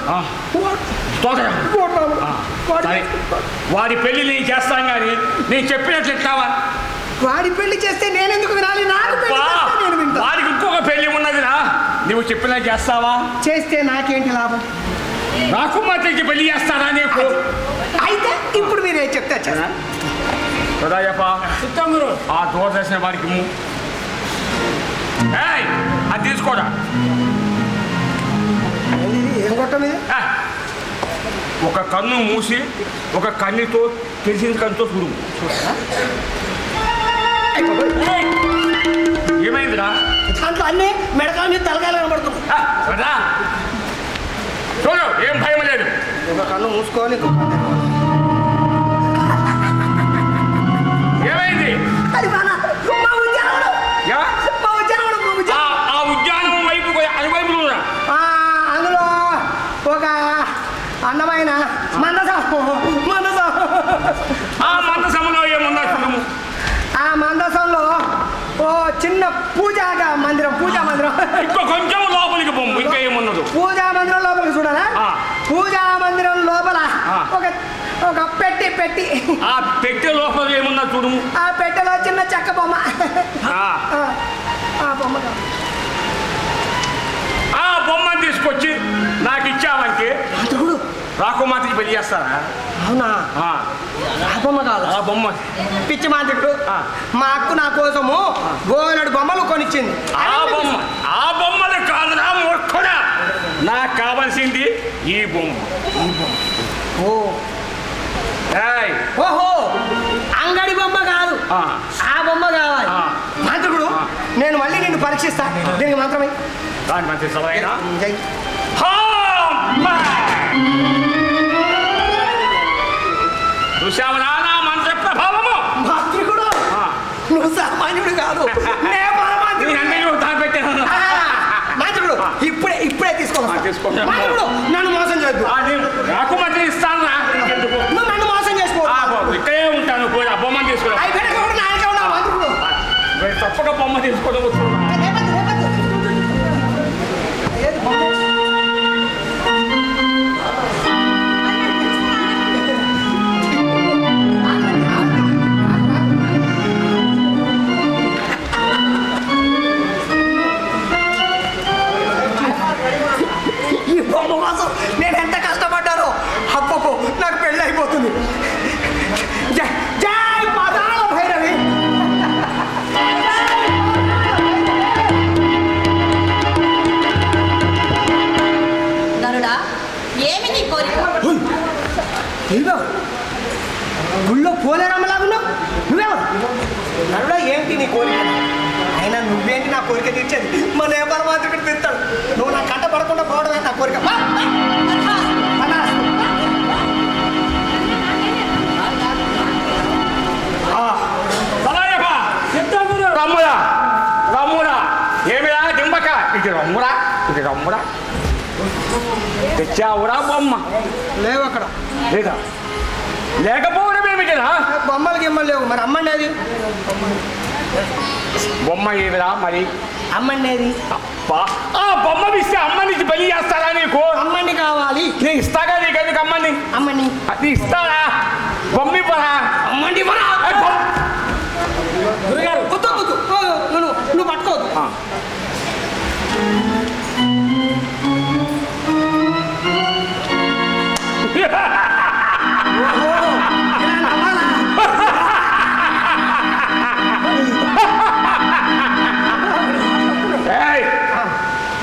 వాడి పెళ్లి నేను చేస్తాను కానీ నేను చెప్పినట్లు ఎట్లావా? వాడి పెళ్లి చేస్తే నేనెందుకు వినాలి? నాకు పెళ్లి చేస్తే నేను వింటా. వాడికి ఇంకొక పెళ్లి ఉన్నదిరా, నువ్వు చెప్పినా చేస్తావా? చేస్తే నాకేంటి లాభం? నాకు మాత్రం పెళ్లి చేస్తారా నీకు? అయితే ఇప్పుడు మీరేం చెప్తే సదాయప్ప ఆ దూరదర్శన వాడికి అది తీసుకోరా. ఏం కొట్టం ఇది? ఒక కన్ను మూసి ఒక కన్నుతో తెలిసిన కన్నుతో చూడు. ఏమైందిరా? దాంట్లో అన్నీ మెడకాన్ని తలకాయలు కనబడుతుంది. చూడు, ఏం భయం లేదు. ఒక కన్ను మూసుకోవాలి, ఏమైంది? అది మా ఉద్యానవనం. ఆ ఉద్యానవనం వైపు అటువైపు అందులో ఒక అందమైన ఆ మందసంలో ఏమున్నా చూడము. ఆ మందసంలో ఓ చిన్న పూజా మందిరం. ఇంకో కొంచెం లోపలికి పొమ్ము, ఇంకా ఏమున్నదు? పూజా మందిరం లోపలికి చూడాలా? పూజా మందిరం లోపల ఒక పెట్టి ఆ పెట్టె లోపల ఏమున్నా చూడము. ఆ పెట్టెలో చిన్న చెక్క బొమ్మ. ఆ బొమ్మ ఆ బొమ్మను తీసుకొచ్చి నాకు ఇచ్చావంటే రాకుమార్తెకి పెళ్లి చేస్తారా? అవునా? ఆ బొమ్మ కాదు, ఆ బొమ్మ పిచ్చి మాంత్రికుడు మా అక్కు నా కోసము గోనడు బొమ్మలు కొనిచ్చింది. ఆ బొమ్మలు కాదురా మూర్ఖుడా, నాకు కావాల్సింది ఈ బొమ్మ. ఓహో, అంగడి బొమ్మ కాదు, ఆ బొమ్మ కావాలి. మాంత్రికుడు నేను మళ్ళీ నిన్ను పరీక్షిస్తా. దీనికి మాత్రమే దాని మంచి సరైన చూసావనా నా మంత్ర ప్రభావము? మాంత్రికుడు నువ్వు సామాన్యుడు కాదు, మాంత్రికుడు ఇప్పుడే తీసుకోవాలి. నన్ను మోసం చేయొద్దు. నాకు మంత్రి ఇస్తాను రా. నువ్వు నన్ను మోసం చేసుకో. ఇక్కడే ఉంటాను, పోయి ఆ బొమ్మను తీసుకురా. తప్పక బొమ్మ తీసుకోవడం ఈ బొమ్మ కోసం నేను ఎంత కష్టపడ్డానో. అప్పకు నాకు పెళ్ళి అయిపోతుంది. జై పాతాళ భైరవి. గరుడా, ఏమి నీ కోరిక? గుళ్ళో పోలేరమ్మలాగున్నావు. నువ్వెవరు? గరుడా, ఏంటి నీ కోరిక? అయినా నువ్వేంటి నా కోరిక తీర్చేది? మన ఏ పరమాత్రుడు తీర్తాడు. నువ్వు నా కంట పడకుండా పోవడమే నా కోరిక. రమ్మురా రమ్మురా, ఏమిరా దింబక? ఇది రమ్మురా, ఇది రమ్మురా. తెచ్చావురా బొమ్మ? లేవు అక్కడ. లేదా? లేకపోవడం ఏమిటిరా? బొమ్మలు గిమ్మలు లేవు. మరి అమ్మండేది? బొమ్మ ఏమిరా మరి? అమ్మండేది? ఆ బొమ్మ ఇస్తే అమ్మని బలి చేస్తారా నీకు? అమ్మని కావాలి. నేను ఇస్తాగా నీకు. ఎందుకు అమ్మని? అమ్మని అది ఇస్తారా? బొమ్మ ఇవ్వరా? అమ్మండి ఇవ్వరా?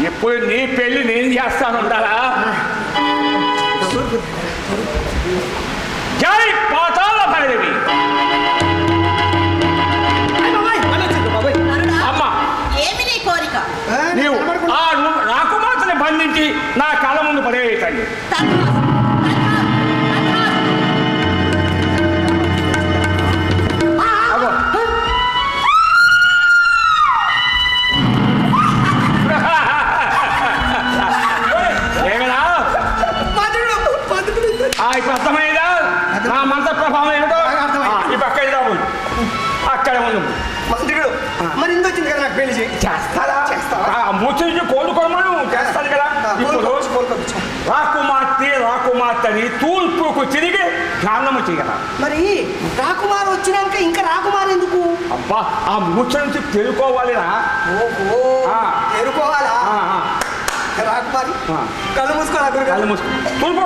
ఇప్పుడు నీ పెళ్లి నేను చేస్తాను ఉండాలా? జై పాతాళ భైరవి. అమ్మా ఏమి నీ కోరిక? నీవు ఆ రాకుమార్తెని బంధించి నా కళ్ళ ముందు పడేయటండి. ఇప్పుడు అర్థమైందా నా మంత్ర ప్రభావం ఏమిటో? ఈ పక్క అక్కడ ఉంది మంత్రుడు. మరి ఇంత వచ్చింది కదా నాకు పెళ్లి చేస్తారా? మూర్తి నుంచి కోలుకోమను చేస్తాను కదా. ఇప్పుడు రాకుమార్తెని తూర్పుకు తిరిగి స్నానము చేయగల. మరి రాకుమారు వచ్చినాక ఇంకా రాకుమారు ఎందుకు? అబ్బా ఆ మూర్తి నుంచి తేరుకోవాలిరా. తేరుకోవాలా? రాకుమారి కళ్ళు మూసుకోవాలి. కళ్ళు మూసుకో. తూర్పు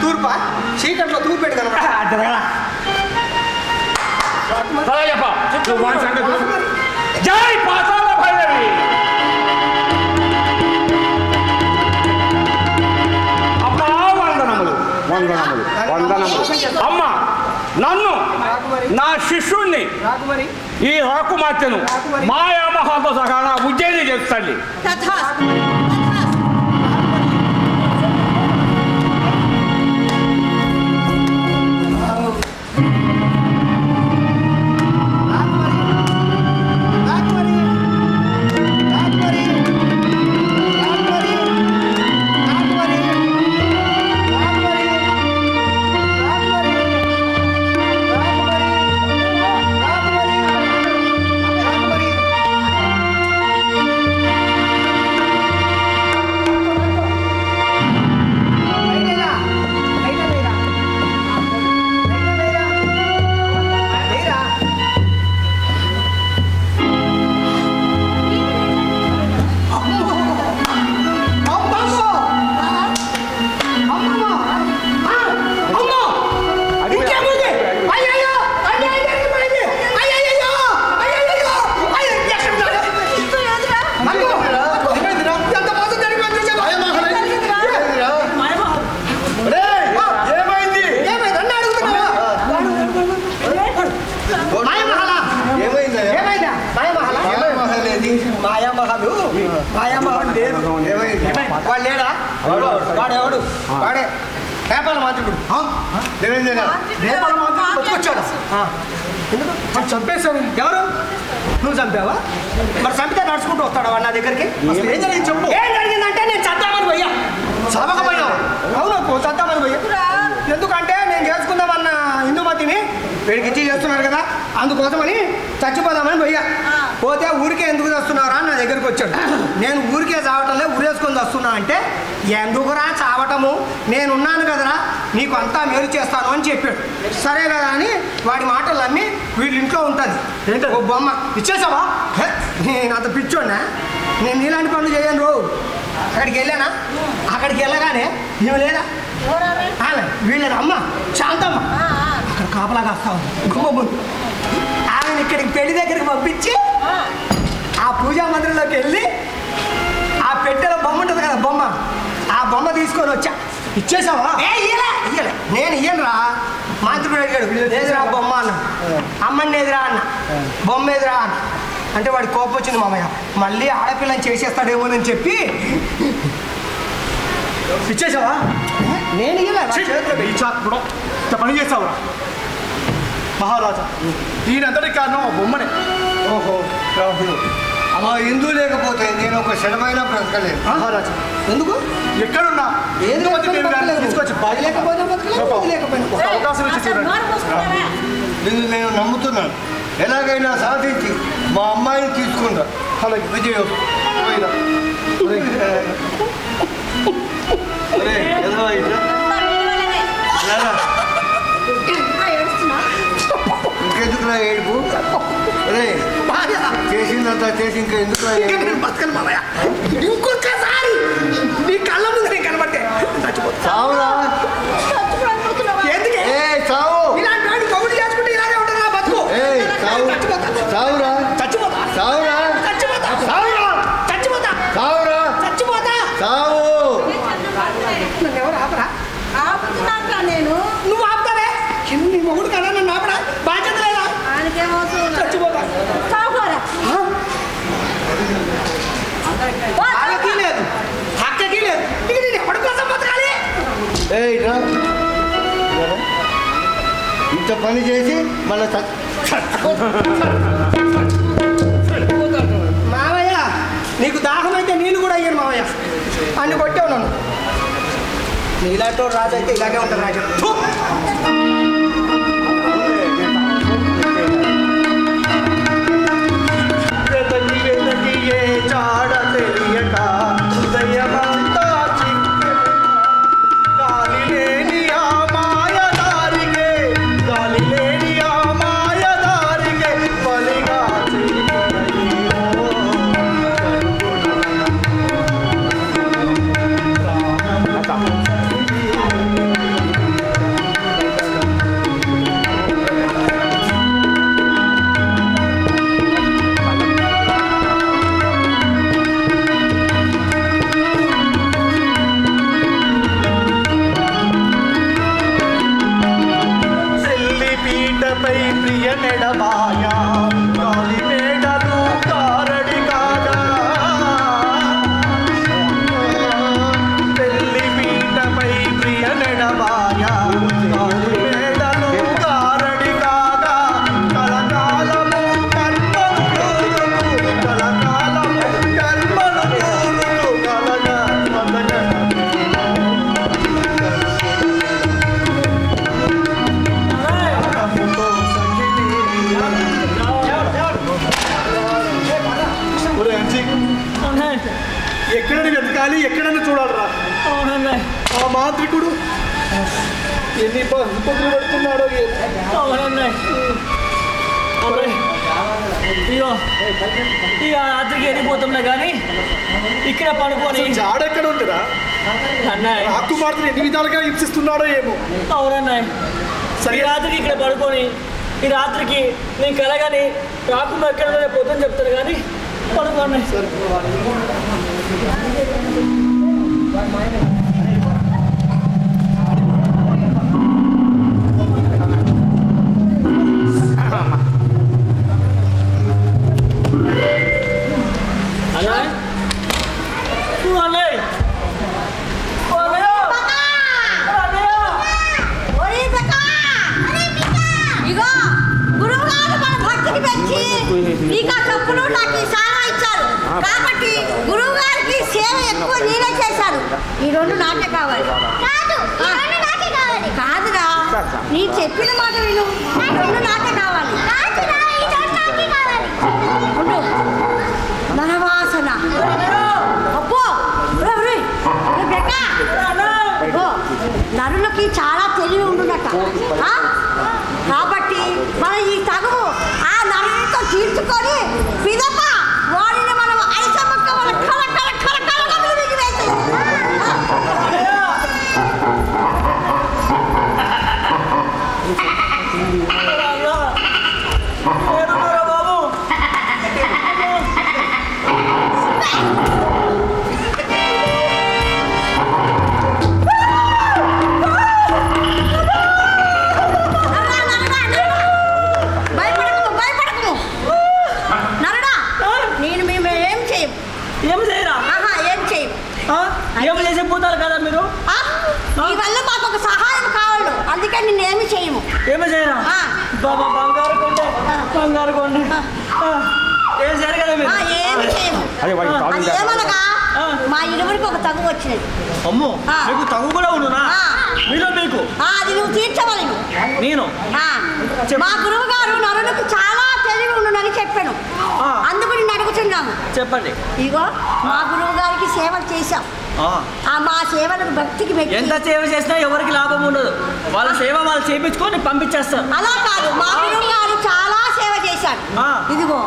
తూర్పా? చీకట్లో తూర్పు పెట్టి కదా. జై పాతాళ భైరవి. అమ్మా వందనములు వందనములు వందనములు. అమ్మ నన్ను నా శిష్యుణ్ణి ఈ రాకుమార్తెను మాయామహాతో సహా నా ఉజ్జయిని చేస్తాండి. వాడు లేడా? వాడెవడు? వాడే నేపాల మాంత్రికుడు. నేపాల మాంత్రికుడు బతుకొచ్చాడు. చంపేశాను. ఎవరు? నువ్వు చంపావా? మరి చంపితే నడుచుకుంటూ వస్తాడు వాడు నా దగ్గరికి. ఏం జరిగింది చెప్పు. ఏం జరిగిందంటే నేను చద్దామని పోయా. చదవకపోయావు? అవును చద్దామని పోయా. ఎందుకంటే నేను చేసుకుందామన్న హిందూమతిని వీడికి ఇచ్చి చేస్తున్నారు కదా, అందుకోసమని చచ్చిపోదామని పోయా. పోతే ఊరికే ఎందుకు తెస్తున్నారా నా దగ్గరికి వచ్చాడు. నేను ఊరికే చావటంలే ఊరేసుకొని వస్తున్నా అంటే, ఎందుకురా చావటము, నేనున్నాను కదరా నీకు అంతా మేలు చేస్తాను అని చెప్పాడు. సరే కదా అని వాడి మాటలు నమ్మి వీళ్ళ ఇంట్లో ఉంటుంది ఓ బొమ్మ. ఇచ్చేసావా? నేను అంత పిచ్చోడినా? నేను నీలాంటి పనులు చేయను. రో అక్కడికి వెళ్ళానా? అక్కడికి వెళ్ళగానే నువ్వు లేదా ఆమె వీళ్ళని అమ్మ శాంతమ్మ అక్కడ కాపలాగా వస్తా ఉంది. గుమ్మ ఆమెను ఇక్కడికి పెళ్లి దగ్గరికి పంపించి ఆ పూజా మందిరంలోకి వెళ్ళి ఆ పెట్టెలో బొమ్మ ఉంటుంది కదా బొమ్మ, ఆ బొమ్మ తీసుకొని వచ్చా. ఇచ్చేసావా? ఇయ్యలే. నేను ఇయ్యనురా. మాంత్రికుడు అడిగాడు ఏదిరా బొమ్మ అన్న. అమ్మని ఏదిరా అన్న. బొమ్మ ఏదిరా అన్న. అంటే వాడి కోపం వచ్చింది మామయ్య, మళ్ళీ ఆడపిల్లని చేసేస్తాడేమోనని చెప్పి ఇచ్చేసావా? నేను పని చేస్తావురా మహారాజా. దీనంతటి కారణం ఆ బొమ్మనే. ఓహో ప్రభుడు, అలా హిందూ లేకపోతే నేను ఒక క్షణమైనా బ్రతకలేదు. మహారాజా ఎందుకు? ఎక్కడున్నా తీసుకొచ్చి అవకాశం ఇచ్చి చూడండి. నిన్ను నేను నమ్ముతున్నాను. ఎలాగైనా సాధించి మా అమ్మాయిని తీసుకుంటా. అలాగే విజయం. ఇంకెందుకురా ఏడుపు? చేసిందంతా చేసి ఇంకా ఎందుకు బతకను మామయ్య. ఇంకొకసారి నీ కళ్ళ ముందు నేను కనబట్టే చావురా ఎందుకే చావు ఇలాంటి వాడిని కౌడు చేసుకుంటే ఇలాగే ఉంటుంది నా బతుకు. చావురా చచ్చిపోతా చావురా చచ్చిపోతా చావురా చచ్చిపోతా చావురా చచ్చిపోతా చావు నన్ను ఎవరు ఆపరా? ఆపుతున్నాను నేను. నువ్వు ఆపుతావే నీ మొగుడు కదా నన్ను ఆపడా బాధ్యత లేదా? చచ్చిపోతా వాళ్ళకి లేదు హక్కకి లేదు ఇక నేను ఎవరి కోసం బతకాలి? ఇంత పని చేసి మళ్ళీ మావయ్య నీకు దాహం అయితే నీళ్ళు కూడా అయ్యాను మావయ్య. అన్ని కొట్టావు నన్ను. నీలాంటి రాజు అయితే ఇలాగే ఉంటారు రాజు. చాడ తెలియక హృదయమంతా గాలి లేని ఆ మాయదారికే గాలి లేని ఆ మాయదారికే బలిగా ప్రియ నెడబాయా గాలి మేడలు కారడి కాగా పెళ్లి పీటపై ప్రియ నెడబాయా గాలి మేడలు కారడి కాగా కలకాలము కల్పను కలకాలము కల్పను కలగా ఎక్కడని వెతకాలి ఎక్కడని చూడాలరా? ఆ మాంత్రికుడు ఎన్ని ఇబ్బందులు పెడుతున్నాడో. ఇగో ఇక రాత్రికి వెళ్ళిపోతున్నా కానీ ఇక్కడ పడుకొని జాడెక్కడ ఉందిరా? అన్నయ్య రాకుమార్తెను ఎన్ని విధాలుగా హింసిస్తున్నాడో ఏమో. అవునన్నయ్య సరే రాత్రికి ఇక్కడ పడుకొని ఈ రాత్రికి నేను కలగాని రాకుమార్ ఎక్కడ పొద్దుని చెప్తాను కానీ పడుకోండి. నీకు ఆ తప్పులు నాకు ఈ సారా ఇచ్చారు కాబట్టి గురువు గారికి సేవ ఎక్కువ నేనే చేశాను. ఈ రెండు నాకే కావాలి. కాదురా నీ చెప్పిన మాట విను. రెండు నాకే కావాలి. నరవాసన అబ్బో నరులకి చాలా తెలివి ఉండునట. కాబట్టి మన ఈ తగువు ఆ నరులతో తీర్చుకొని పిదప వాడిని మనం ఐసమ్మక్క వాళ్ళ కల కల కల కలగా మీదికి వేసి బాబు ఏం చేసే పోతారు కదా మీరు? ఈ వల్ల మాకు ఒక సహాయం కావాలి. అందుకే నిన్నేమి చేయము. ఏమి చేయరా? బాబా బంగారు కొండ బంగారు కొండ ఏం జరగదు మీరు? ఏమి చేయము. ఏమనగా మా ఇరువురికి ఒక తగు వచ్చినది. అమ్మో మీకు తగు కూడా ఉండునా? మీలో మీకు అది నువ్వు తీర్చవలను. నేను మా గురువు గారు నరులకు చాలా తెలివి ఉండునని చెప్పాను. అందుకు నిన్ను అడుగుతున్నాము. చెప్పండి. ఇగో మా గురువు గారికి సేవలు చేశాం. మా సేవలకు భక్తికి ఎంత సేవ చేసినా ఎవరికి లాభం ఉండదు. వాళ్ళ సేవ వాళ్ళు చేయించుకొని పంపించేస్తారు. అలా కాదు మా గురువు గారు చాలా సేవ చేశారు. చేశాడు. ఇదిగో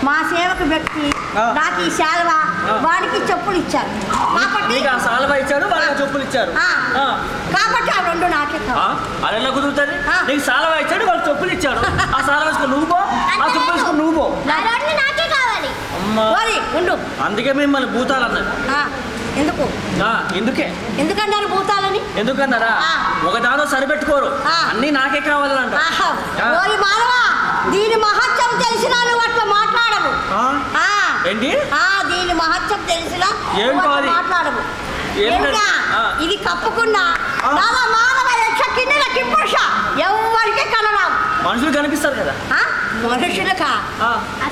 మా సేవకు వ్యక్తి నాకు ఈ శాలువ వాడికి చెప్పులు ఇచ్చారు కాబట్టి శాలువ ఇచ్చాడు వాళ్ళకి చెప్పులు ఇచ్చారు కాబట్టి ఆ రెండు నాకే అది ఎలా కుదురుతుంది? నీకు శాలువ ఇచ్చాడు వాళ్ళు చెప్పులు ఇచ్చాడు ఆ శాలువ వేసుకుని నువ్వు పో ఆ చెప్పులు వేసుకుని నువ్వు పో నాకే కావాలి ఉండు. అందుకే మిమ్మల్ని భూతాలు అన్నారు. ఎందుకు ఎందుకన్నారు భూతాలని? ఎందుకన్నారా ఒక దానిలో సరిపెట్టుకోరు అన్ని నాకే కావాలంట. మానవా దీని మహత్యం తెలిసినా నువ్వు అట్లా మాట్లాడవు. ఏంటి దీని మహత్యం తెలిసినా మాట్లాడవు. ఇది కప్పుకున్నా మానవ యక్ష కిన్నెల కింపురుష ఎవరికి కనరావు. మనుషులు కనిపిస్తారు కదా మనుషులకా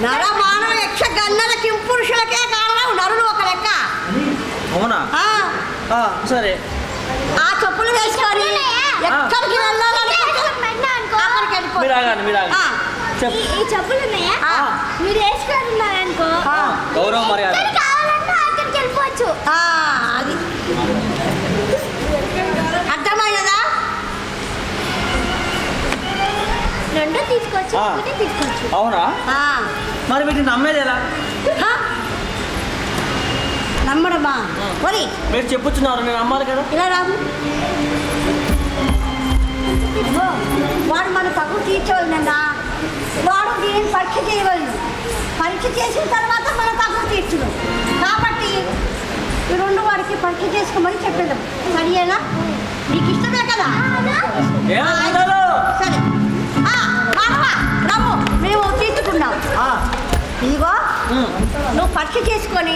నర మానవ యక్ష గన్నల కింపురుషులకే కారణం నరులు ఒక లెక్క. అవునా సరే ఆ చెప్పులు వేసుకొని ఎక్కడికి వెళ్ళాలని ఈ చెప్పులు ఉన్నాయా మీరు వేసుకున్నారనుకో గౌరవ మర్యాద అక్కడికి వెళ్ళిపోవచ్చు. అది అర్థమైనదా? రెండో తీసుకోవచ్చు అవునా మరి వీటిని నమ్మేది ఎలా? నమ్మడమా మీరు చెప్పుతున్నారు నేను నమ్మాలి కదా. ఇలా రాము వాడు మన తగ్గు తీర్చవలనన్నా వాడు దీన్ని పరీక్ష చేయవలను. పరీక్ష చేసిన తర్వాత మన తగ్గు తీర్చుడు కాబట్టి ఈ రెండు వాడికి పరీక్ష చేసుకోమని చెప్పేద్దాం. సరియేనా? నీకు ఇష్టమే కదా? సరే రమ్ము మేము తీర్చుకున్నాం. ఇదిగో నువ్వు పరీక్ష చేసుకొని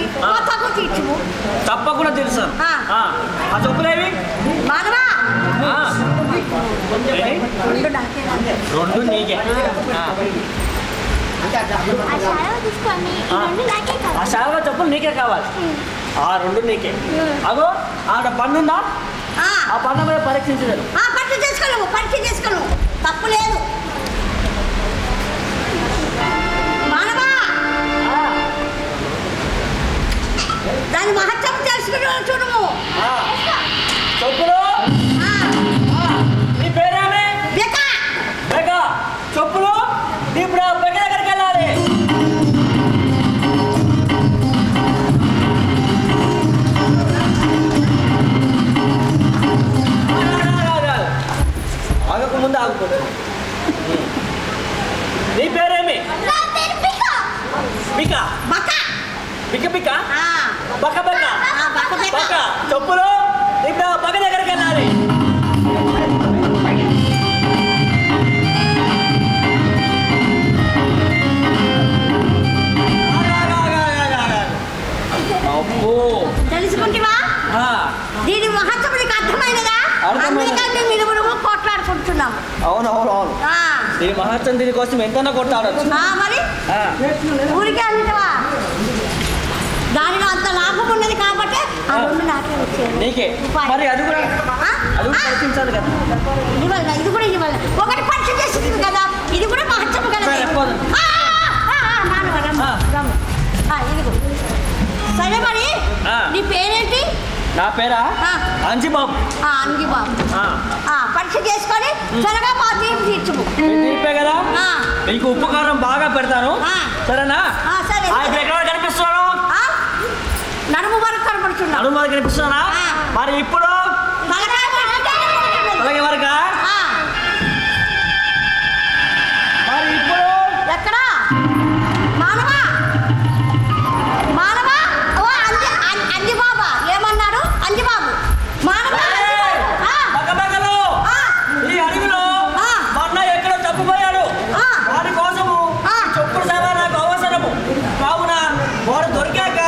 తగ్గు తీర్చుము. తప్పకుండా తెలుసు. ఆ చెప్పులేవి మానవా రెండు నీకే. ఆ శాలువ చెప్పులు నీకే కావాలి. ఆ రెండు నీకే. అగో ఆడ పండుందా ఆ పండు మీద పరీక్షించలేదు. పరీక్ష చేసుకోను తప్పు లేదు. మానవా దాని మహత్యం తెలుసుకుని చూడము. చెప్పులు నీ పేరేమి? బెక. చెప్పులు ఇప్పుడు బెక దగ్గరికి వెళ్ళాలి. ఆగక ముందు ఆగుతుంది. నీ పేరేమి? బిక బిక బిక బక బక బక. చెప్పులు ఇప్పుడు బక దగ్గరికి వెళ్ళాలి. తెలుసుకుంటావా? దీని మహత్వం నీకు అర్థమైనదా? అందుకని మీరు కొట్లాడుకుంటున్నాం. అవునవునవును దీని మహత్వం దీనికోసం ఎంతైనా కొట్టాడచ్చు. మరి ఊరికే అంటవా దానిలో అంత లాభం ఉన్నది కాబట్టి ఆ రెండు నాకే వచ్చేది. నీకే మరి అది కూడా ప్రయత్నించాలి కదా. ఇవ్వాలి ఇది కూడా ఇవ్వాలి. ఒకటి పరీక్ష చేసింది కదా ఇది కూడా మహత్వం కదా. ఇదిగో సరే మరి నీ పేరేంటి? నా పేరా అంజిబాబు. అంజిబాబు పరీక్ష చేసుకొని త్వరగా మా తీర్పు తీర్చుము. తీర్పే కదా నీకు ఉపకారం బాగా పెడతాను సరేనా? సరే ఎక్కడ కనిపిస్తున్నాను? నడుము వరకు కనపడుతున్నా. నడుము వరకు కనిపిస్తున్నానా? మరి ఇప్పుడు అలాగే వరకా? మరి ఇప్పుడు ఎక్కడా? మానవా మానవా అంజిబాబా ఏమన్నాడు? అంజిబాబు మానవా ఈ అడవిలో మొన్న ఎక్కడో తప్పిపోయాడు. వాడి కోసము చెప్పుడు సేవ నాకు అవసరము కావున వాడు దొరికాక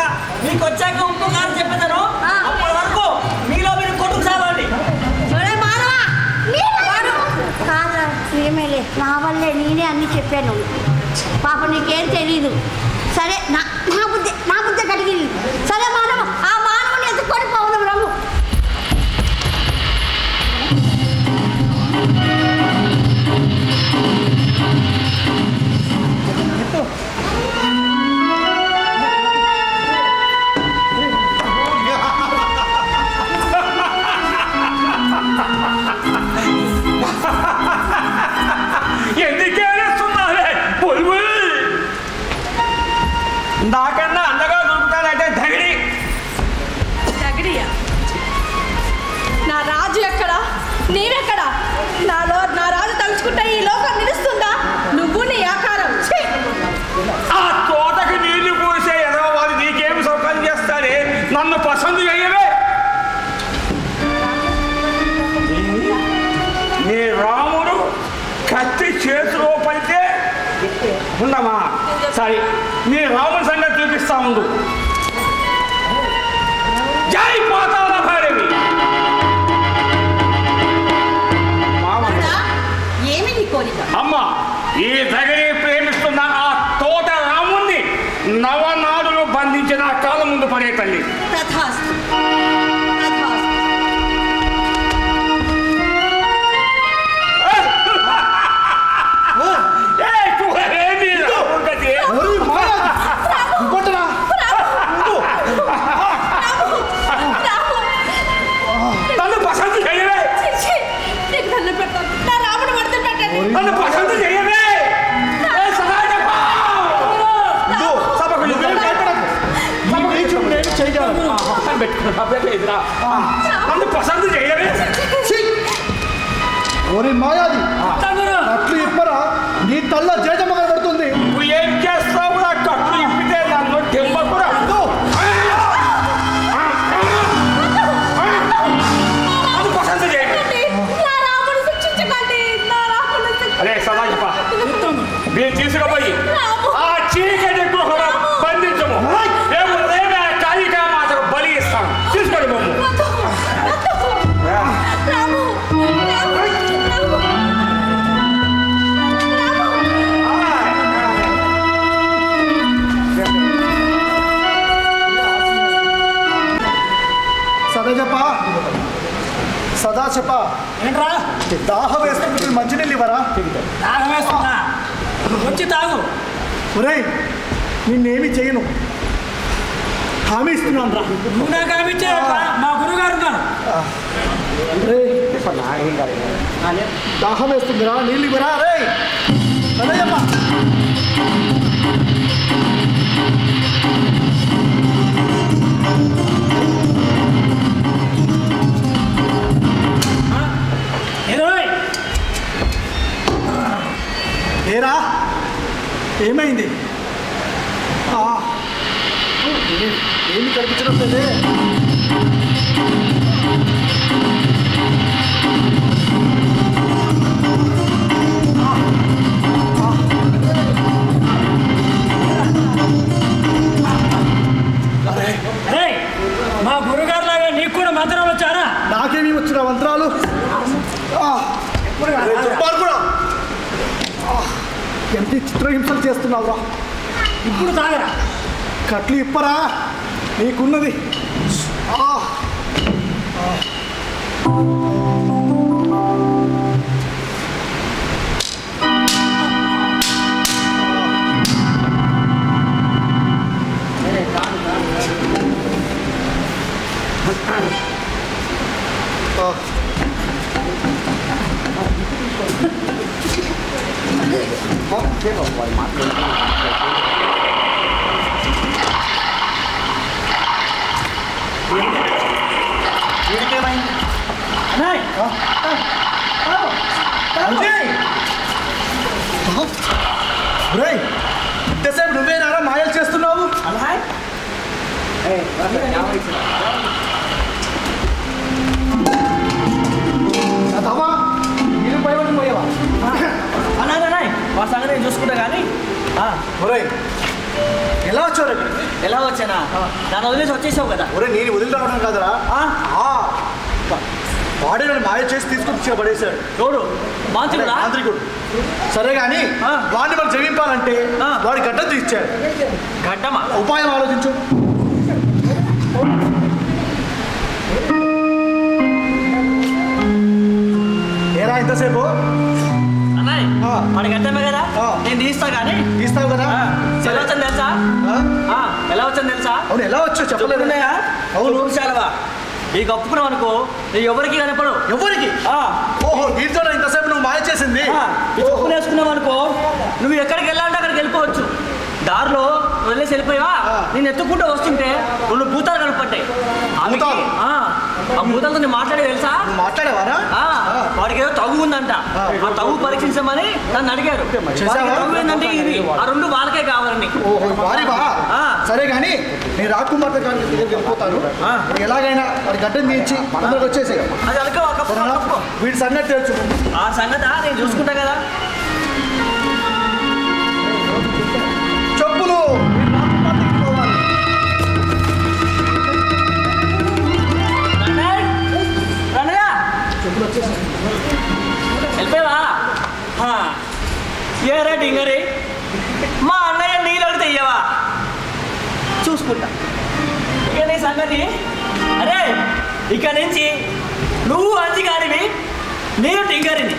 మీకు వచ్చాక ఉపకారం చెప్పేదాను. అప్పటి వరకు మీలో మీరు కొట్టుకు సావండి. కాదా ఏమేలే నా వల్లే నేనే అన్ని చెప్పాను. పాప నీకేం తెలీదు. సరే నా బుద్ధి కడిగింది. సరే మానవ ఆ మానవుని ఎత్తుకొని పోవడం రమ్ము. ఎందుకే పొలువు నన్ను పసందు చేయవే. నీ రాముడు కత్తి చేతిలో పడితే ఉండమా? సరే, నీ రాముడి సంగతి చూపిస్తా ఉండు. జై పాతాళ భైరవి. అమ్మా, ఈ దగ్గరే ప్రేమిస్తున్న ఆ తోట రాముణ్ణి నవనాడులు బంధించిన కాలం ముందు పడే తల్లి. నన్ను పసందు చేయవే. నన్ను పసందు చేయవే. నన్ను పసందు చేయవే. ఓరి మాయాది, కట్లు ఇప్పరా నీ తల్ల జేజమ్మ కనబడుతుంది. నువ్వు ఏం చేస్తావు? నా కట్లు ఇప్పితే నన్ను తెంపకురా. నన్ను పసందు చేయవే. అరే సదా చెప్ప, మీరు తీసుకుపోయి ఆ చీకటి గృహలో బంధించము. రేపు రేమే కాళికా మాతకు బలి ఇస్తాను. తీసుకొని బొమ్మ. సదా చెప్పా, సదా చెప్పా. ఏంట్రా దాహం వేస్తుంది, మంచినీళ్ళు ఇవ్వరా? దాహం వేస్తున్నా, వచ్చి తాగు. ఒరేయ్, నిన్నేమి చేయను, హామీ ఇస్తున్నాను రా. నువ్వు నాకు హామీ ఇచ్చే మా గురుగారు ఉన్నారు. దాహం వేస్తుందిరా, నీళ్ళు ఇవ్వరా? రే సదా చెప్పా. ఏరా, ఏమైంది? ఏమి కనిపించడం లేదే. మా గురుగారు లాగా నీకు కూడా మంత్రాలు వచ్చారా? నాకేమీ వచ్చిన మంత్రాలు చెప్పారు కూడా. ఎంత చిత్రహింసలు చేస్తున్నావురా. ఇప్పుడు తాగరా. కట్లు ఇప్పరా, నీకున్నది. ఇంతసేపు నువ్వేనారా మాయలు చేస్తున్నావు? మీరు భయపడి పోయావా? వాడి సంగతి నేను చూసుకుంటా కానీ ఎలా వచ్చారు? ఎలా వచ్చానా? నన్ను వదిలేసి వచ్చేసావు కదా. ఒరే, నేను వదిలి రావడం కదరా, వాడే నన్ను మాయ చేసి తీసుకొచ్చి పడేశాడు. చూడు, మాంత్రికుడు. సరే కానీ వాడిని మనం జయింపాలంటే వాడి గడ్డం తీర్చాడు. గడ్డమా? ఉపాయం ఆలోచించు. ఏరా ఇంతసేపు? అన్నయ్య, వాడి గడ్డమే కదా, నేను తీస్తావు కదా. ఎలా వచ్చని తెలుసా? ఎలా వచ్చని తెలుసా? అవును, ఎలా వచ్చో చెప్పలేదున్నాయా? అవును, చాలవా. ఈ కప్పుకున్నావు అనుకో, నీ ఎవరికి కనపడు. ఎవరికి? ఓహో, దీంతో ఇంతసేపు నువ్వు మాయ చేసింది. వేసుకున్నావు అనుకో, నువ్వు ఎక్కడికి వెళ్ళాలంటే అక్కడికి వెళ్ళిపోవచ్చు. దారిలో వదిలేసి వెళ్ళిపోయావా, నేను ఎత్తుకుంటూ వస్తుంటే రెండు భూతాలు కనపడ్డాయి. ఆ భూతాలతో నేను మాట్లాడే తెలుసా? మాట్లాడేవారా? వాడికి ఏదో తగు ఉందంట. ఆ తగు పరీక్షించమని నన్ను అడిగారు. తగు ఏంటంటే ఇది, ఆ రెండు వాళ్ళకే కావాలని. సరే కానీ నేను రాకుమార్ గారికి వెళ్ళిపోతాను. ఎలాగైనా వాడి గడ్డను తీయించి అందరికి వచ్చేసాయి. అది అలక వీడి సంగతి తెలుసు. ఆ సంగతి నేను చూసుకుంటా కదా. చెప్పులు వెళ్ళిపోయావా? ఏరా డింగరి, మా అన్నయ్య నీళ్ళు అడిగితే ఇయ్యవా? చూసుకుంటా ఇక నీ సంగతి. అరే ఇక నుంచి నువ్వు అంచి కానివి, నేను డింగరిని.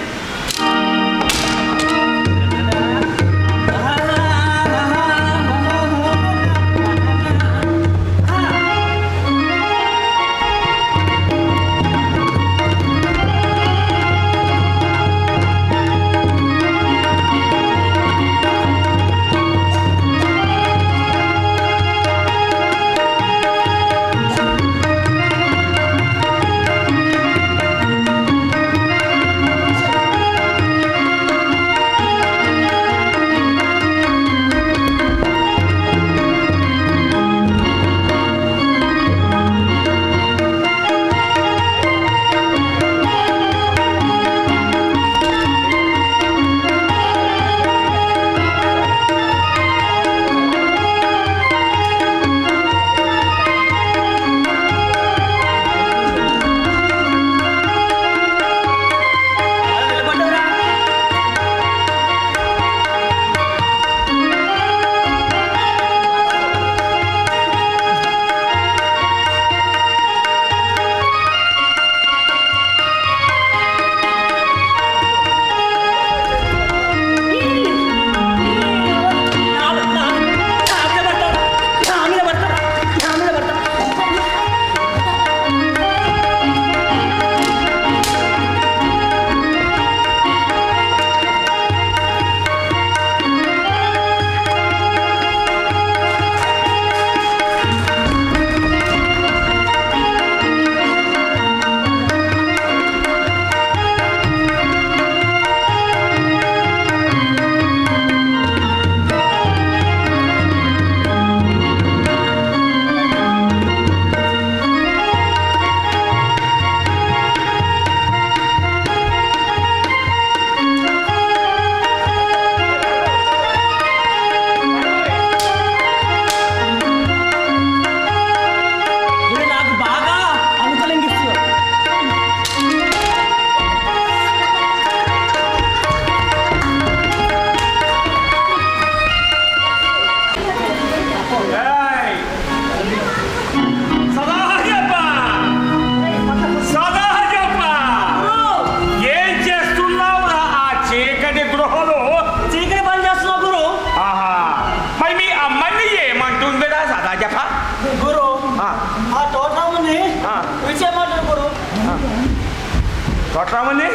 కొట్టరామండి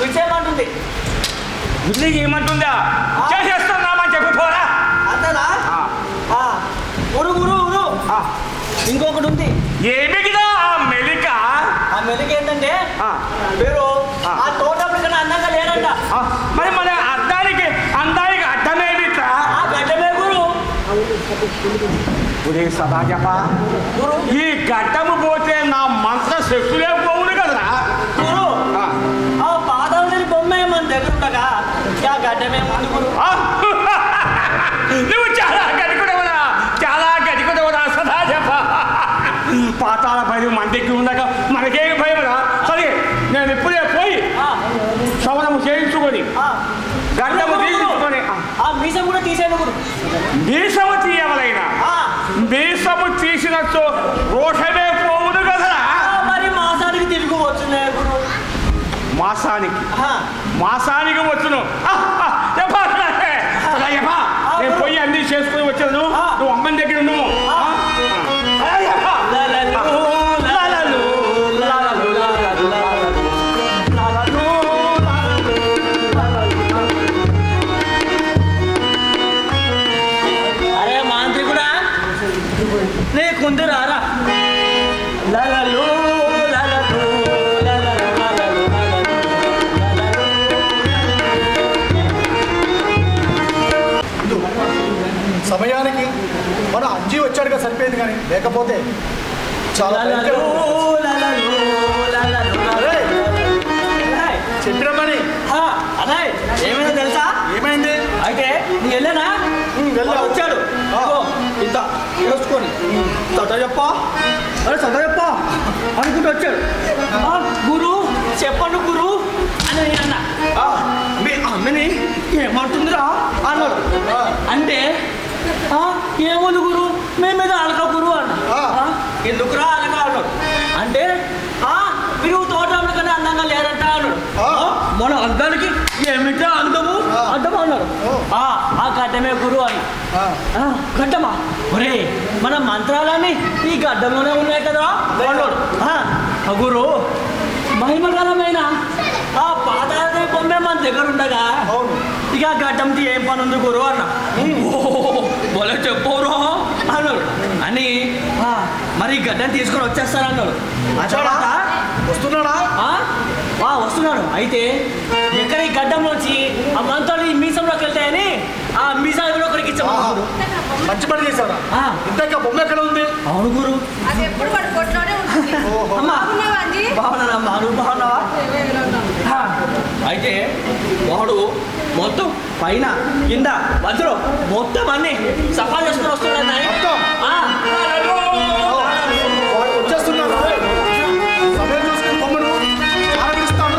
విషయమంటుంది. నీకు ఏమంటుందా? చేసేస్తున్నామని చెప్పి పోరా. అంతేనా? గురు గురు గురు ఇంకొకటి ఉంది. ఏమిటిదా ఆ మెలిక? ఆ మెలిక ఏంటంటే మీరు ఆ తోట కన్నా అందంగా లేరంట. మరి మన అందానికి అడ్డమేమిట్రా? ఆ గడ్డమే గురు. సదా చెప్ప ఈ గడ్డము పోతే నా మంత్ర శక్తులే పోవును కదరా గురు. ఆ పాదం బొమ్మే మన దగ్గర ఉండగా ఆ గడ్డమే ముందు గురు. నువ్వు చాలా గడికుడవరా సదా చెప్ప. పాతాల భయం మందికి ఉండగా మనకేం భయమరా? సరే నేను ఇప్పుడే పోయి శ్రవణము చేయించుకొని గడ్డము తీసుకొని ఆ మీసం కూడా తీసేయండి గురు. మీసము తీయవలైనా మీసము తీసినట్టు రోషమే పోవును కదా. మరి మాసానికి తిరిగి వచ్చినాయి గురు. మాసానికి వచ్చును. నేను పోయి అన్ని చేసుకుని వచ్చాను. నువ్వు అమ్మని దగ్గర నువ్వు కుందరారా లలలు లల సమయానికి మన అంజీ వచ్చాడుగా సరిపోయింది, కానీ లేకపోతే చాలా చెప్పినమ్మని. అదే ఏమైందో తెలుసా? ఏమైంది? అయితే నీ వెళ్ళానా వచ్చాడు ఇంత వేసుకొని చట చెప్పా అనుకుంటూ వచ్చాడు. గురు చెప్పండు గురు అని అన్న. మీ అమ్మని ఏమంటుందిరా అన్నాడు. అంటే ఏముంది గురు మేము మీద అలక గురు అన్న. ఎందుకురా అలక అన్నాడు. అంటే మీరు తోటంలో కన్నా అందంగా లేరంట అన్నాడు. మన అందానికి ఏమిటా అందము అడ్డము అన్నాడు. ఆ గడ్డమే గురు అని. గడ్డమా? ఒరే మన మంత్రాలన్నీ ఈ గడ్డంలోనే ఉన్నాయి కదా అన్నాడు. గురు మహిమగలమైన ఆ పాదాల బొమ్మే మన దగ్గర ఉండగా ఇక గడ్డంకి ఏం పని ఉంది గురు అన్న. బోలే చెప్పరు అన్నాడు. అని మరి గడ్డని తీసుకొని వచ్చేస్తారన్నాడు. వస్తున్నాడా? వస్తున్నాడు. అయితే ఎక్కడ ఈ గడ్డంలోంచి ఆ మంత్రాలు ఈ మీసంలోకి వెళ్తాయని ఆ మీసాలు కూడా ఒకరికి ఇచ్చాము. మంచి పని చేశారా? ఇంతక బొమ్మ ఎక్కడ ఉంది? అవును గురు, అది ఎప్పుడు వాడు కొట్లోనే ఉంటుంది. బాగున్నానమ్మా, నువ్వు బాగున్నావా? అయితే వాడు మొత్తం పైన కింద మధ్యలో మొత్తం అన్ని సఫా చేసుకుని వస్తున్నాడు. వచ్చేస్తున్నాడు. సమయం చూసుకుని బొమ్మను ఆరంభిస్తాను.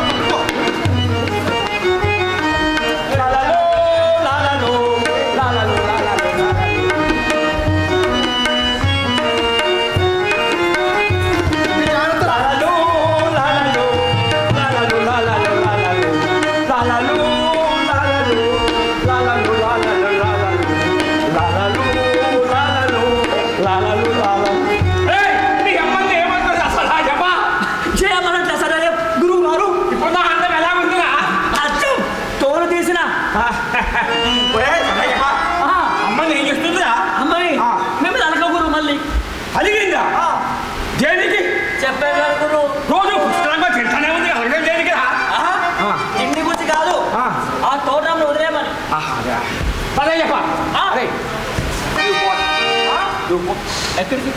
అమ్మని ఏం చేస్తుందా? అమ్మాయి మేము అనక గురు మళ్ళీ అలిగిందా? దేనికి చెప్పారు కదా గురు. రోజు పుస్తకంగా తింటానే ఉంది. అలగడం దేనికి? తిండి గురించి కాదు, ఆ తోటంలో వదిలేమని. అదే చెప్ప. ఎక్కడికి?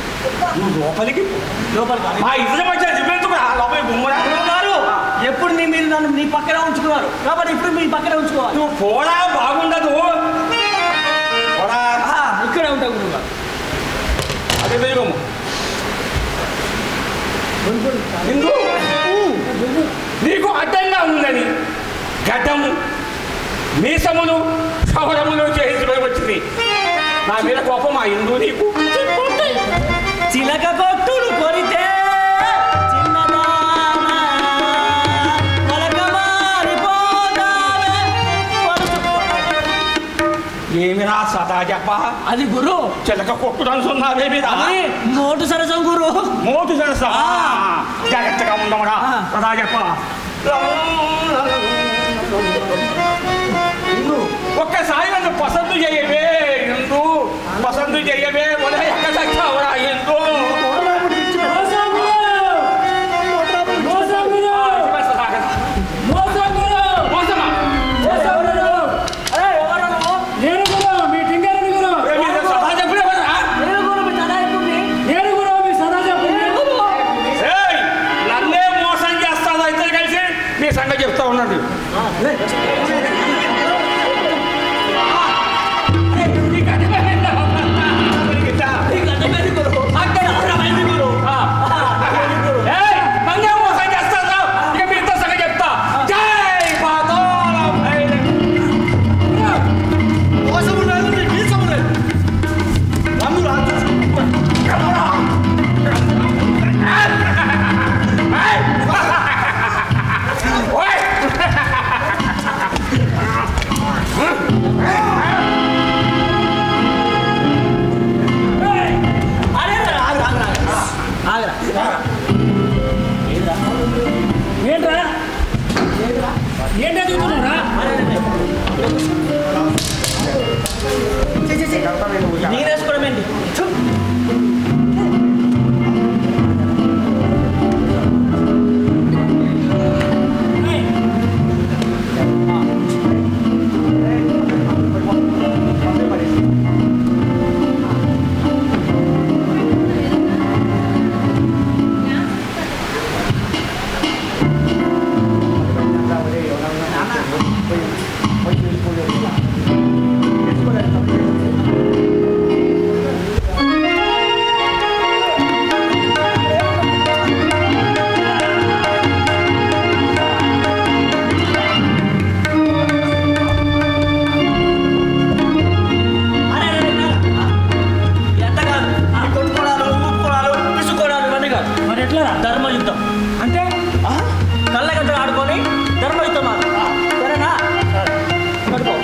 లోపలికి లోపలికి మా ఇద్దరి మధ్య దిబ్బెందుకు లోపలికి గుమ్మరా గారు ఎప్పుడు మీరు నన్ను నీ పక్కనే ఉంచుకున్నారు కాబట్టి ఇప్పుడు మీ పక్కనే ఉంచుకోవాలి. నువ్వు పోరా, బాగుండదు. ఇక్కడే ఉంటావు గురువు గారు. అదే వేగము నీకు అడ్డంగా ఉందని గడ్డము మీసములు సవరములు చేయించబడి వచ్చింది. నా మీద కోపం ఆ హిందూ నీకు. చిలక కొట్టుడు కొరితే ఏమిరా సదా చెప్ప? అది గురు చిలక కొట్టుదనుకున్నావే మీద మోటు సరసం గురు. మోటు సరసా? జాగ్రత్తగా ఉండమరా సదా చెప్ప. ఒక్కసారి నన్ను పసందు చేయవే ఎందు, పసందు చేయవే మొదల ఎక్క చచ్చావరా ఎందు. నన్నే మోసం చేస్తాను ఇద్దరు కలిసి. మీ సంగతి చెప్తా ఉండండి. ఏంటో చూస్తున్నారా? నీరేసుకోవడం ఏంటి? ధర్మయుద్ధం అంటే కళ్ళగంటలు ఆడుకొని ధర్మయుద్ధం సరేనా పడుకో.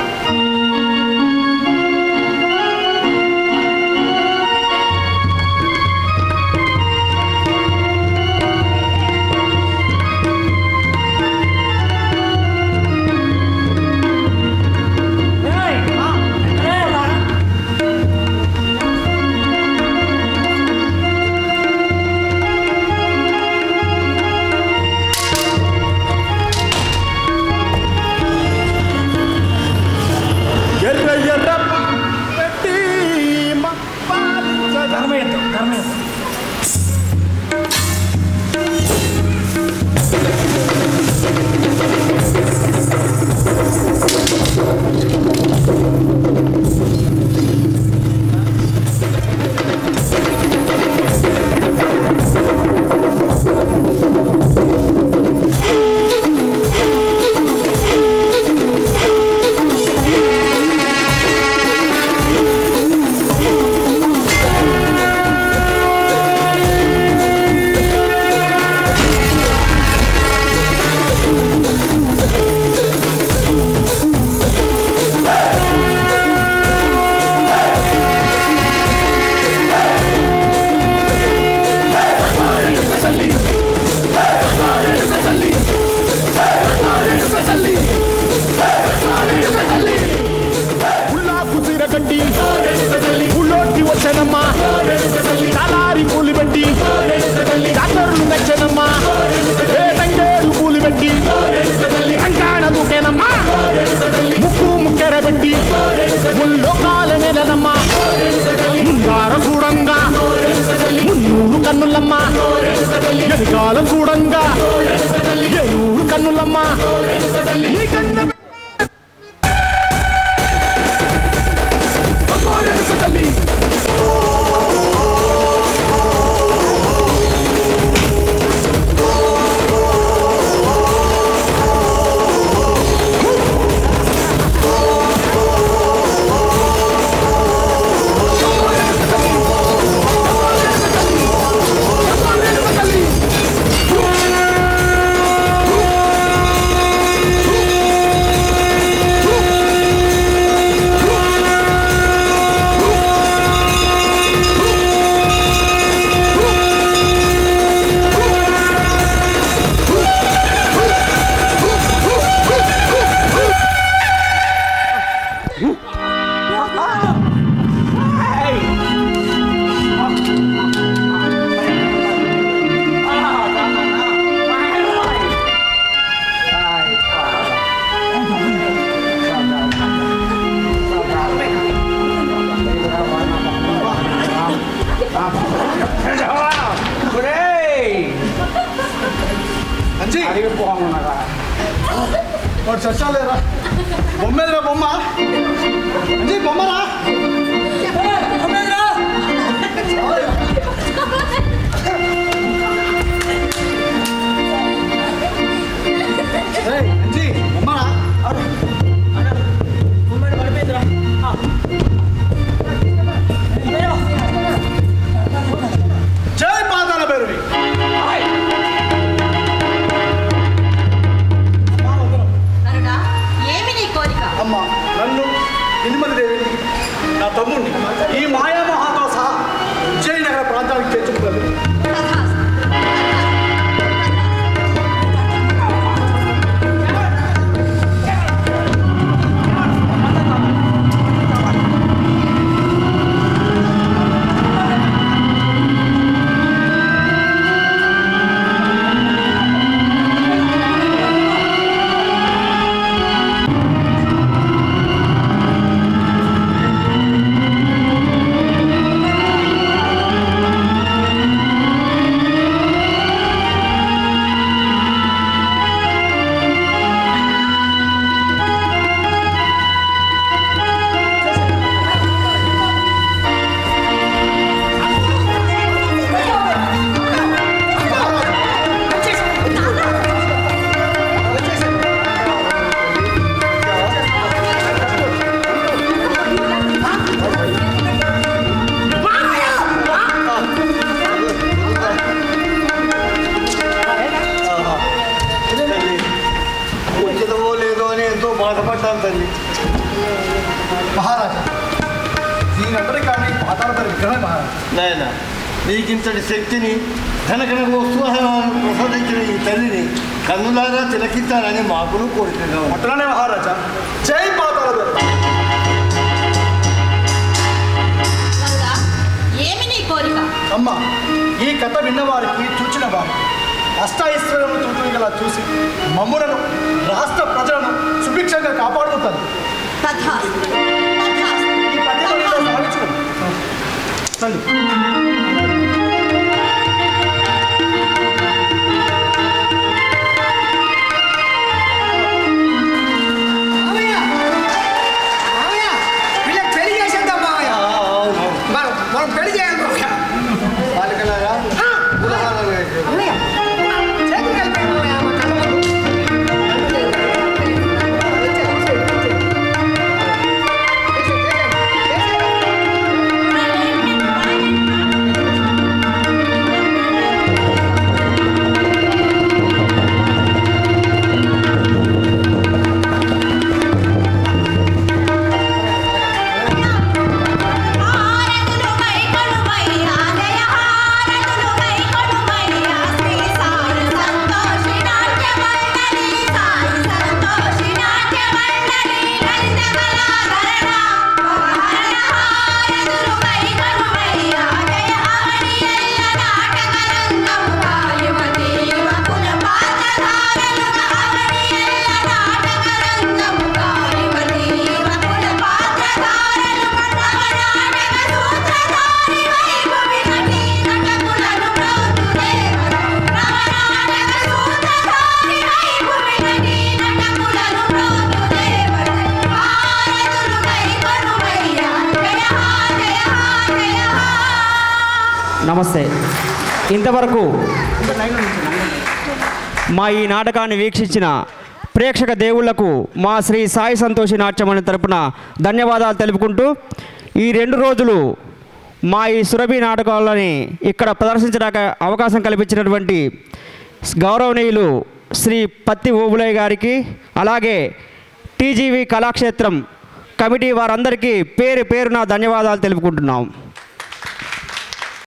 వాడు చచ్చాలేరా బొమ్మేదిరా బొమ్మ అంజీ బొమ్మరా అంజీ బొమ్మరా జై పాతాళ భైరవి ఏమి నీ కోరిక? అమ్మా నన్ను ఎనిమిది దేవిని నాయన నీకింతటి శక్తిని ధనకనక వస్తువాహనాలను ప్రసాదించిన ఈ తల్లిని కన్నులారా తిలకించాలని మాకును కోరికగా ఉంది. అట్లనే మహారాజా. జై పాతాళ ఏమి నీ కోరిక? అమ్మ, ఈ కథ విన్నవారికి చూచిన వారికి అష్టాయిశ్వరులను చూతుగల చూసి మమ్ములను రాష్ట్ర ప్రజలను సుభిక్షంగా కాపాడుతాను. ఈ పద్ధతిలో సాగించుకోండి. మనం పెళ్లి చేయాలి బాలికలారా నమస్తే. ఇంతవరకు మా ఈ నాటకాన్ని వీక్షించిన ప్రేక్షక దేవుళ్లకు మా శ్రీ సాయి సంతోషి నాట్యమణి తరపున ధన్యవాదాలు తెలుపుకుంటూ ఈ 2 రోజులు మా ఈ సురభి నాటకాలని ఇక్కడ ప్రదర్శించడానికి అవకాశం కల్పించినటువంటి గౌరవనీయులు శ్రీ పత్తి ఓబులయ్య గారికి అలాగే టీజీవీ కళాక్షేత్రం కమిటీ వారందరికీ పేరున ధన్యవాదాలు తెలుపుకుంటున్నాం.